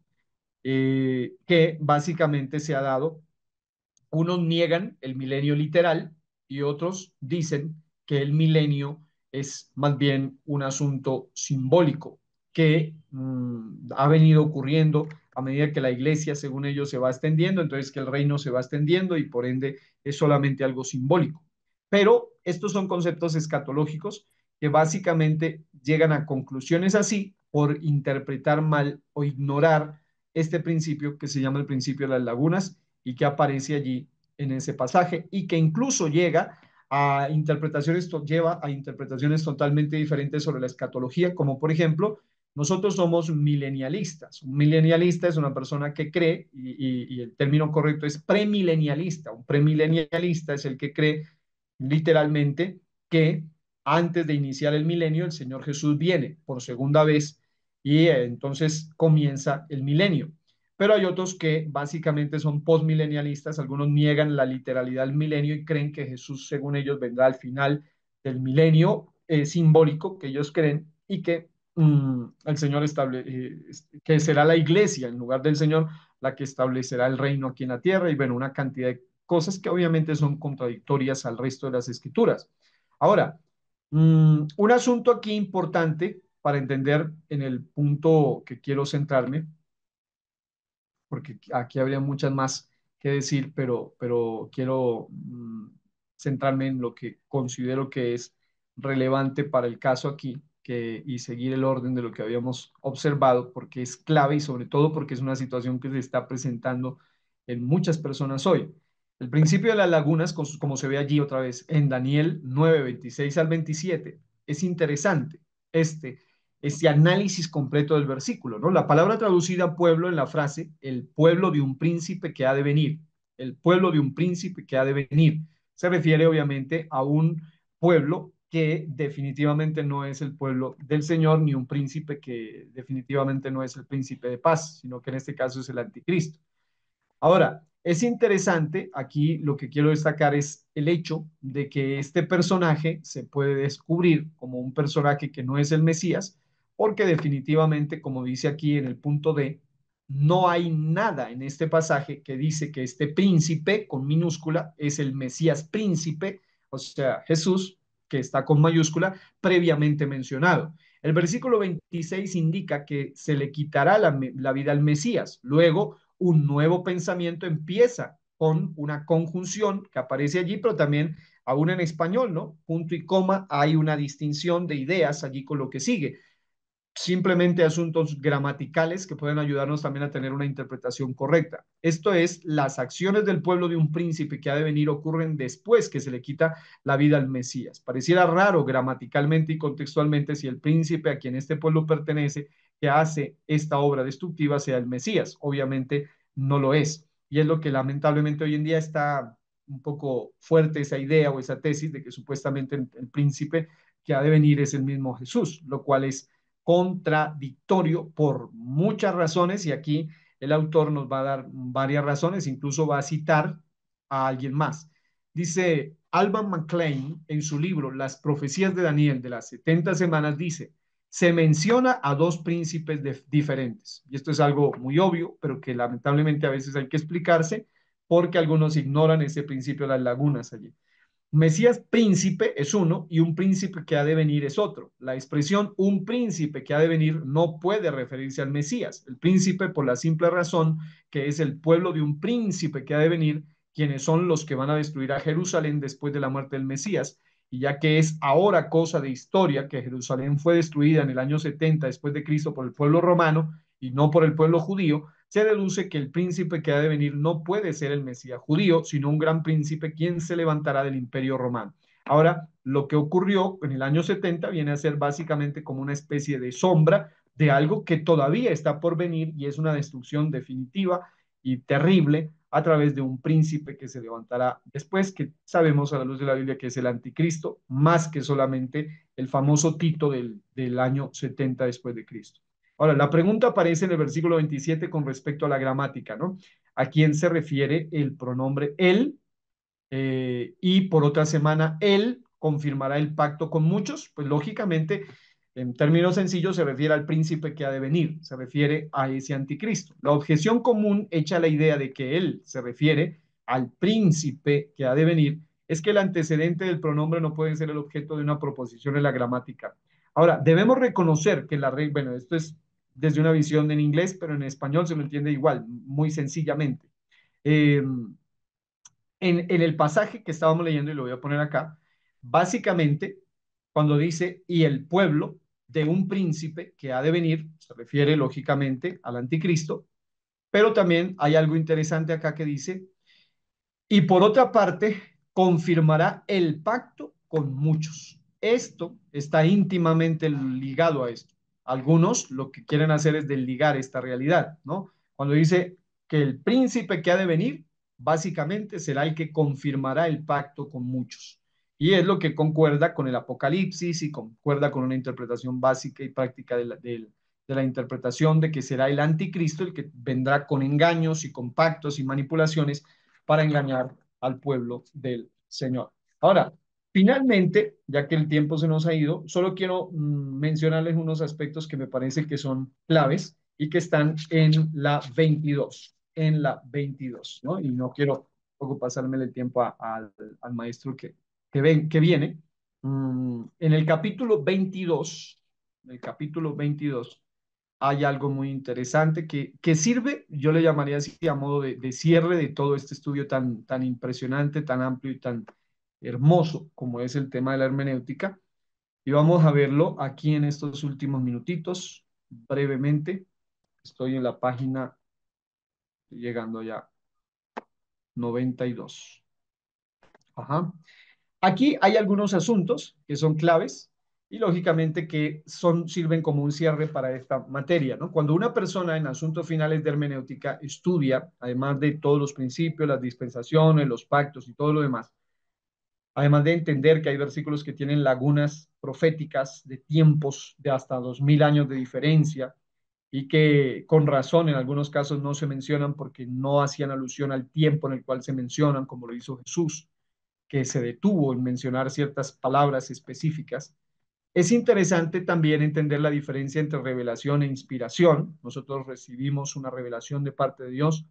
Speaker 1: Que básicamente se ha dado. Unos niegan el milenio literal y otros dicen que el milenio es más bien un asunto simbólico que ha venido ocurriendo a medida que la iglesia, según ellos, se va extendiendo, entonces que el reino se va extendiendo y por ende es solamente algo simbólico. Pero estos son conceptos escatológicos que básicamente llegan a conclusiones así por interpretar mal o ignorar este principio que se llama el principio de las lagunas y que aparece allí en ese pasaje y que incluso lleva a interpretaciones totalmente diferentes sobre la escatología, como por ejemplo, nosotros somos milenialistas. Un milenialista es una persona que cree, y el término correcto es premilenialista. Un premilenialista es el que cree literalmente que antes de iniciar el milenio el Señor Jesús viene por segunda vez y entonces comienza el milenio. pero hay otros que básicamente son postmilenialistas. Algunos niegan la literalidad del milenio y creen que Jesús, según ellos, vendrá al final del milenio simbólico que ellos creen y que el Señor que será la iglesia en lugar del Señor la que establecerá el reino aquí en la tierra y bueno, una cantidad de cosas que obviamente son contradictorias al resto de las escrituras. Ahora, un asunto aquí importante para entender en el punto que quiero centrarme, porque aquí habría muchas más que decir, pero quiero centrarme en lo que considero que es relevante para el caso aquí y seguir el orden de lo que habíamos observado, porque es clave y sobre todo porque es una situación que se está presentando en muchas personas hoy. El principio de las lagunas, como se ve allí otra vez en Daniel 9, 26 al 27, es interesante. Este análisis completo del versículo, ¿no? La palabra traducida pueblo en la frase, el pueblo de un príncipe que ha de venir, el pueblo de un príncipe que ha de venir, se refiere obviamente a un pueblo que definitivamente no es el pueblo del Señor, ni un príncipe que definitivamente no es el príncipe de paz, sino que en este caso es el anticristo. Ahora, es interesante, aquí lo que quiero destacar es el hecho de que este personaje se puede descubrir como un personaje que no es el Mesías, porque definitivamente, como dice aquí en el punto D, no hay nada en este pasaje que dice que este príncipe con minúscula es el Mesías príncipe, o sea, Jesús, que está con mayúscula, previamente mencionado. El versículo 26 indica que se le quitará la vida al Mesías. Luego, un nuevo pensamiento empieza con una conjunción que aparece allí, pero también aún en español, ¿no? Punto y coma, hay una distinción de ideas allí con lo que sigue. Simplemente asuntos gramaticales que pueden ayudarnos también a tener una interpretación correcta. Esto es, las acciones del pueblo de un príncipe que ha de venir ocurren después que se le quita la vida al Mesías. Pareciera raro gramaticalmente y contextualmente si el príncipe a quien este pueblo pertenece, que hace esta obra destructiva, sea el Mesías. Obviamente no lo es. Y es lo que lamentablemente hoy en día está un poco fuerte esa idea o esa tesis de que supuestamente el príncipe que ha de venir es el mismo Jesús, lo cual es contradictorio por muchas razones y aquí el autor nos va a dar varias razones, incluso va a citar a alguien más. Dice Alban McLean en su libro Las profecías de Daniel de las 70 semanas, dice, se menciona a dos príncipes diferentes. Y esto es algo muy obvio, pero que lamentablemente a veces hay que explicarse porque algunos ignoran ese principio de las lagunas allí. Mesías príncipe es uno y un príncipe que ha de venir es otro. La expresión un príncipe que ha de venir no puede referirse al Mesías. El príncipe por la simple razón que es el pueblo de un príncipe que ha de venir, quienes son los que van a destruir a Jerusalén después de la muerte del Mesías. Y ya que es ahora cosa de historia que Jerusalén fue destruida en el año 70 después de Cristo por el pueblo romano y no por el pueblo judío, se deduce que el príncipe que ha de venir no puede ser el Mesías judío, sino un gran príncipe quien se levantará del imperio romano. Ahora, lo que ocurrió en el año 70 viene a ser básicamente como una especie de sombra de algo que todavía está por venir y es una destrucción definitiva y terrible a través de un príncipe que se levantará después, que sabemos a la luz de la Biblia que es el anticristo, más que solamente el famoso Tito del año 70 después de Cristo. Ahora, la pregunta aparece en el versículo 27 con respecto a la gramática, ¿no? ¿A quién se refiere el pronombre él? Y por otra semana, él confirmará el pacto con muchos. Pues lógicamente, en términos sencillos, se refiere al príncipe que ha de venir, se refiere a ese anticristo. La objeción común echa la idea de que él se refiere al príncipe que ha de venir, es que el antecedente del pronombre no puede ser el objeto de una proposición en la gramática. Ahora, debemos reconocer que la regla, bueno, esto es desde una visión en inglés, pero en español se lo entiende igual, muy sencillamente. Eh, en el pasaje que estábamos leyendo, y lo voy a poner acá, básicamente, cuando dice, y el pueblo de un príncipe que ha de venir, se refiere lógicamente al anticristo, pero también hay algo interesante acá que dice, y por otra parte, confirmará el pacto con muchos. Esto está íntimamente ligado a esto. Algunos lo que quieren hacer es desligar esta realidad, ¿no? Cuando dice que el príncipe que ha de venir, básicamente será el que confirmará el pacto con muchos. Y es lo que concuerda con el Apocalipsis y concuerda con una interpretación básica y práctica de la interpretación de que será el anticristo el que vendrá con engaños y con pactos y manipulaciones para engañar al pueblo del Señor. Ahora, finalmente, ya que el tiempo se nos ha ido, solo quiero mencionarles unos aspectos que me parece que son claves y que están en la 22, ¿no? Y no quiero poco pasarme el tiempo al maestro que viene. En el capítulo 22, en el capítulo 22, hay algo muy interesante que sirve, yo le llamaría así a modo de cierre de todo este estudio tan impresionante, tan amplio y tan hermoso como es el tema de la hermenéutica. Y vamos a verlo aquí en estos últimos minutitos, brevemente. Estoy en la página, llegando ya, 92. Ajá. Aquí hay algunos asuntos que son claves y lógicamente que sirven como un cierre para esta materia, ¿no? Cuando una persona en asuntos finales de hermenéutica estudia, además de todos los principios, las dispensaciones, los pactos y todo lo demás, además de entender que hay versículos que tienen lagunas proféticas de tiempos de hasta 2000 años de diferencia y que con razón en algunos casos no se mencionan porque no hacían alusión al tiempo en el cual se mencionan, como lo hizo Jesús, que se detuvo en mencionar ciertas palabras específicas. Es interesante también entender la diferencia entre revelación e inspiración. Nosotros recibimos una revelación de parte de Dios.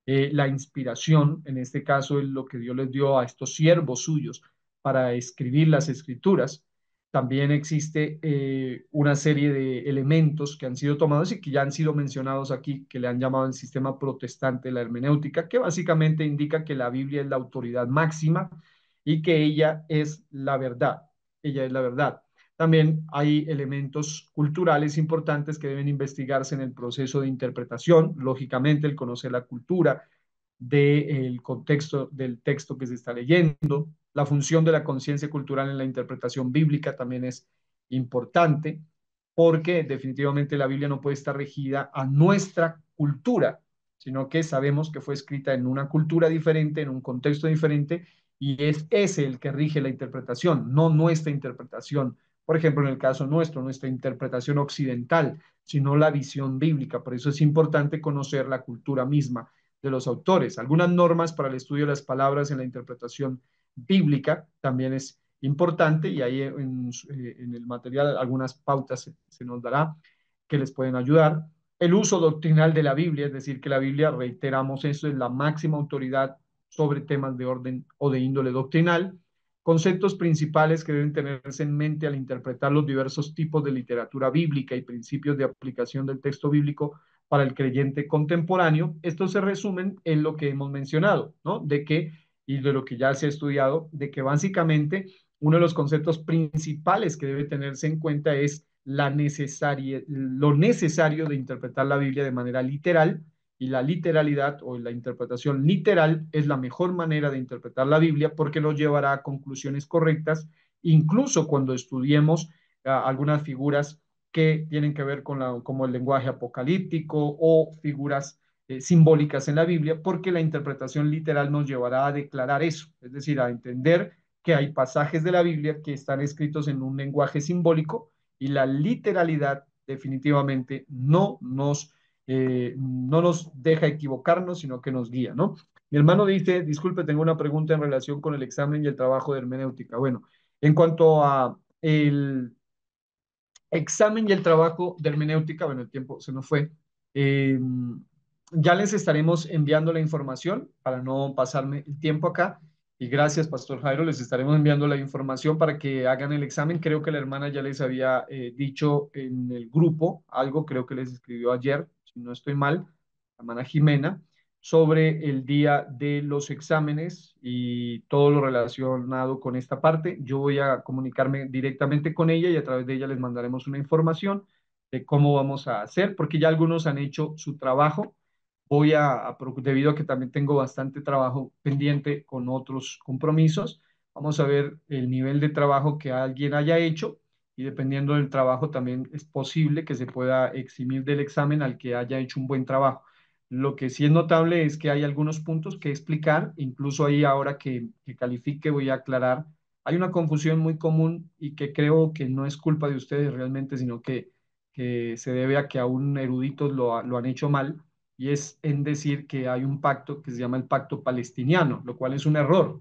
Speaker 1: La inspiración, en este caso, es lo que Dios les dio a estos siervos suyos para escribir las escrituras. También existe una serie de elementos que han sido tomados y que ya han sido mencionados aquí, que le han llamado el sistema protestante de la hermenéutica, que básicamente indica que la Biblia es la autoridad máxima y que ella es la verdad. Ella es la verdad. También hay elementos culturales importantes que deben investigarse en el proceso de interpretación. Lógicamente, el conocer la cultura del contexto del texto que se está leyendo. La función de la conciencia cultural en la interpretación bíblica también es importante porque definitivamente la Biblia no puede estar regida a nuestra cultura, sino que sabemos que fue escrita en una cultura diferente, en un contexto diferente, y es ese el que rige la interpretación, no nuestra interpretación. Por ejemplo, en el caso nuestro, nuestra interpretación occidental, sino la visión bíblica. Por eso es importante conocer la cultura misma de los autores. Algunas normas para el estudio de las palabras en la interpretación bíblica también es importante y ahí en el material algunas pautas se nos dará que les pueden ayudar. El uso doctrinal de la Biblia, es decir, que la Biblia, reiteramos esto, es la máxima autoridad sobre temas de orden o de índole doctrinal. Conceptos principales que deben tenerse en mente al interpretar los diversos tipos de literatura bíblica y principios de aplicación del texto bíblico para el creyente contemporáneo. Estos se resumen en lo que hemos mencionado, ¿no? De que, y de lo que ya se ha estudiado, de que básicamente uno de los conceptos principales que debe tenerse en cuenta es lo necesario de interpretar la Biblia de manera literal, y la literalidad o la interpretación literal es la mejor manera de interpretar la Biblia porque nos llevará a conclusiones correctas, incluso cuando estudiemos algunas figuras que tienen que ver con como el lenguaje apocalíptico o figuras simbólicas en la Biblia, porque la interpretación literal nos llevará a declarar eso, es decir, a entender que hay pasajes de la Biblia que están escritos en un lenguaje simbólico y la literalidad definitivamente no nos deja equivocarnos, sino que nos guía, ¿no? Mi hermano dice, disculpe, tengo una pregunta en relación con el examen y el trabajo de hermenéutica. Bueno, en cuanto a el examen y el trabajo de hermenéutica, bueno, el tiempo se nos fue. Eh, ya les estaremos enviando la información para no pasarme el tiempo acá. Y gracias, Pastor Jairo, les estaremos enviando la información para que hagan el examen. Creo que la hermana ya les había dicho en el grupo algo, creo que les escribió ayer, si no estoy mal, la hermana Jimena, sobre el día de los exámenes y todo lo relacionado con esta parte. Yo voy a comunicarme directamente con ella y a través de ella les mandaremos una información de cómo vamos a hacer, porque ya algunos han hecho su trabajo. Debido a que también tengo bastante trabajo pendiente con otros compromisos, vamos a ver el nivel de trabajo que alguien haya hecho y dependiendo del trabajo también es posible que se pueda eximir del examen al que haya hecho un buen trabajo. Lo que sí es notable es que hay algunos puntos que explicar, incluso ahí ahora que califique voy a aclarar. Hay una confusión muy común y que creo que no es culpa de ustedes realmente, sino que que se debe a que aún eruditos lo han hecho mal, y es en decir que hay un pacto que se llama el pacto palestiniano, lo cual es un error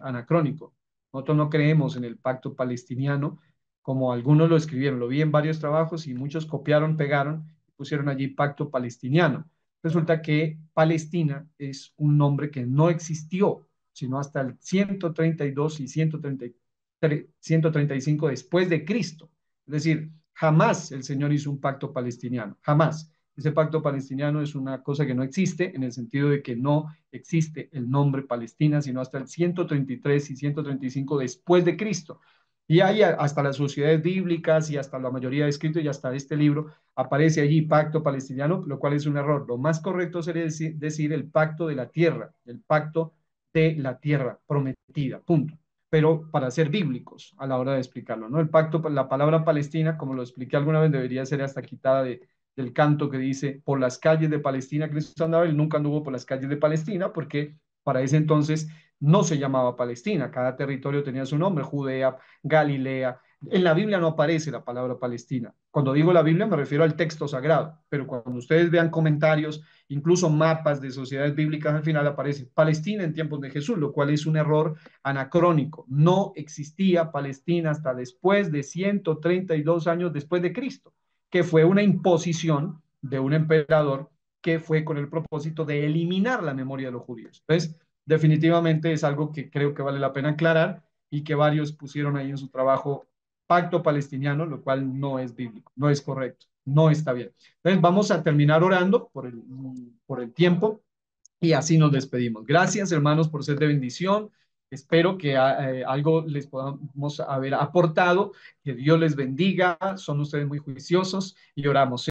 Speaker 1: anacrónico. Nosotros no creemos en el pacto palestiniano como algunos lo escribieron, lo vi en varios trabajos y muchos copiaron, pegaron y pusieron allí pacto palestiniano. Resulta que Palestina es un nombre que no existió, sino hasta el 132 y 135 después de Cristo. Es decir, jamás el Señor hizo un pacto palestiniano, jamás. Ese pacto palestiniano es una cosa que no existe en el sentido de que no existe el nombre Palestina, sino hasta el 133 y 135 después de Cristo. Y hay hasta las sociedades bíblicas y hasta la mayoría de escritos y hasta este libro aparece allí pacto palestiniano, lo cual es un error. Lo más correcto sería decir el pacto de la tierra, el pacto de la tierra prometida, punto. Pero para ser bíblicos a la hora de explicarlo, ¿no? El pacto, la palabra Palestina, como lo expliqué alguna vez, debería ser hasta quitada del canto que dice por las calles de Palestina Cristo andaba. Él nunca anduvo por las calles de Palestina porque para ese entonces no se llamaba Palestina, cada territorio tenía su nombre, Judea, Galilea. En la Biblia no aparece la palabra Palestina. Cuando digo la Biblia me refiero al texto sagrado, pero cuando ustedes vean comentarios, incluso mapas de sociedades bíblicas, al final aparece Palestina en tiempos de Jesús, lo cual es un error anacrónico. No existía Palestina hasta después de 132 años después de Cristo, que fue una imposición de un emperador que fue con el propósito de eliminar la memoria de los judíos. Entonces, definitivamente es algo que creo que vale la pena aclarar y que varios pusieron ahí en su trabajo pacto palestiniano, lo cual no es bíblico, no es correcto, no está bien. Entonces vamos a terminar orando por el tiempo y así nos despedimos. Gracias, hermanos, por ser de bendición. Espero que algo les podamos haber aportado, que Dios les bendiga, son ustedes muy juiciosos y oramos.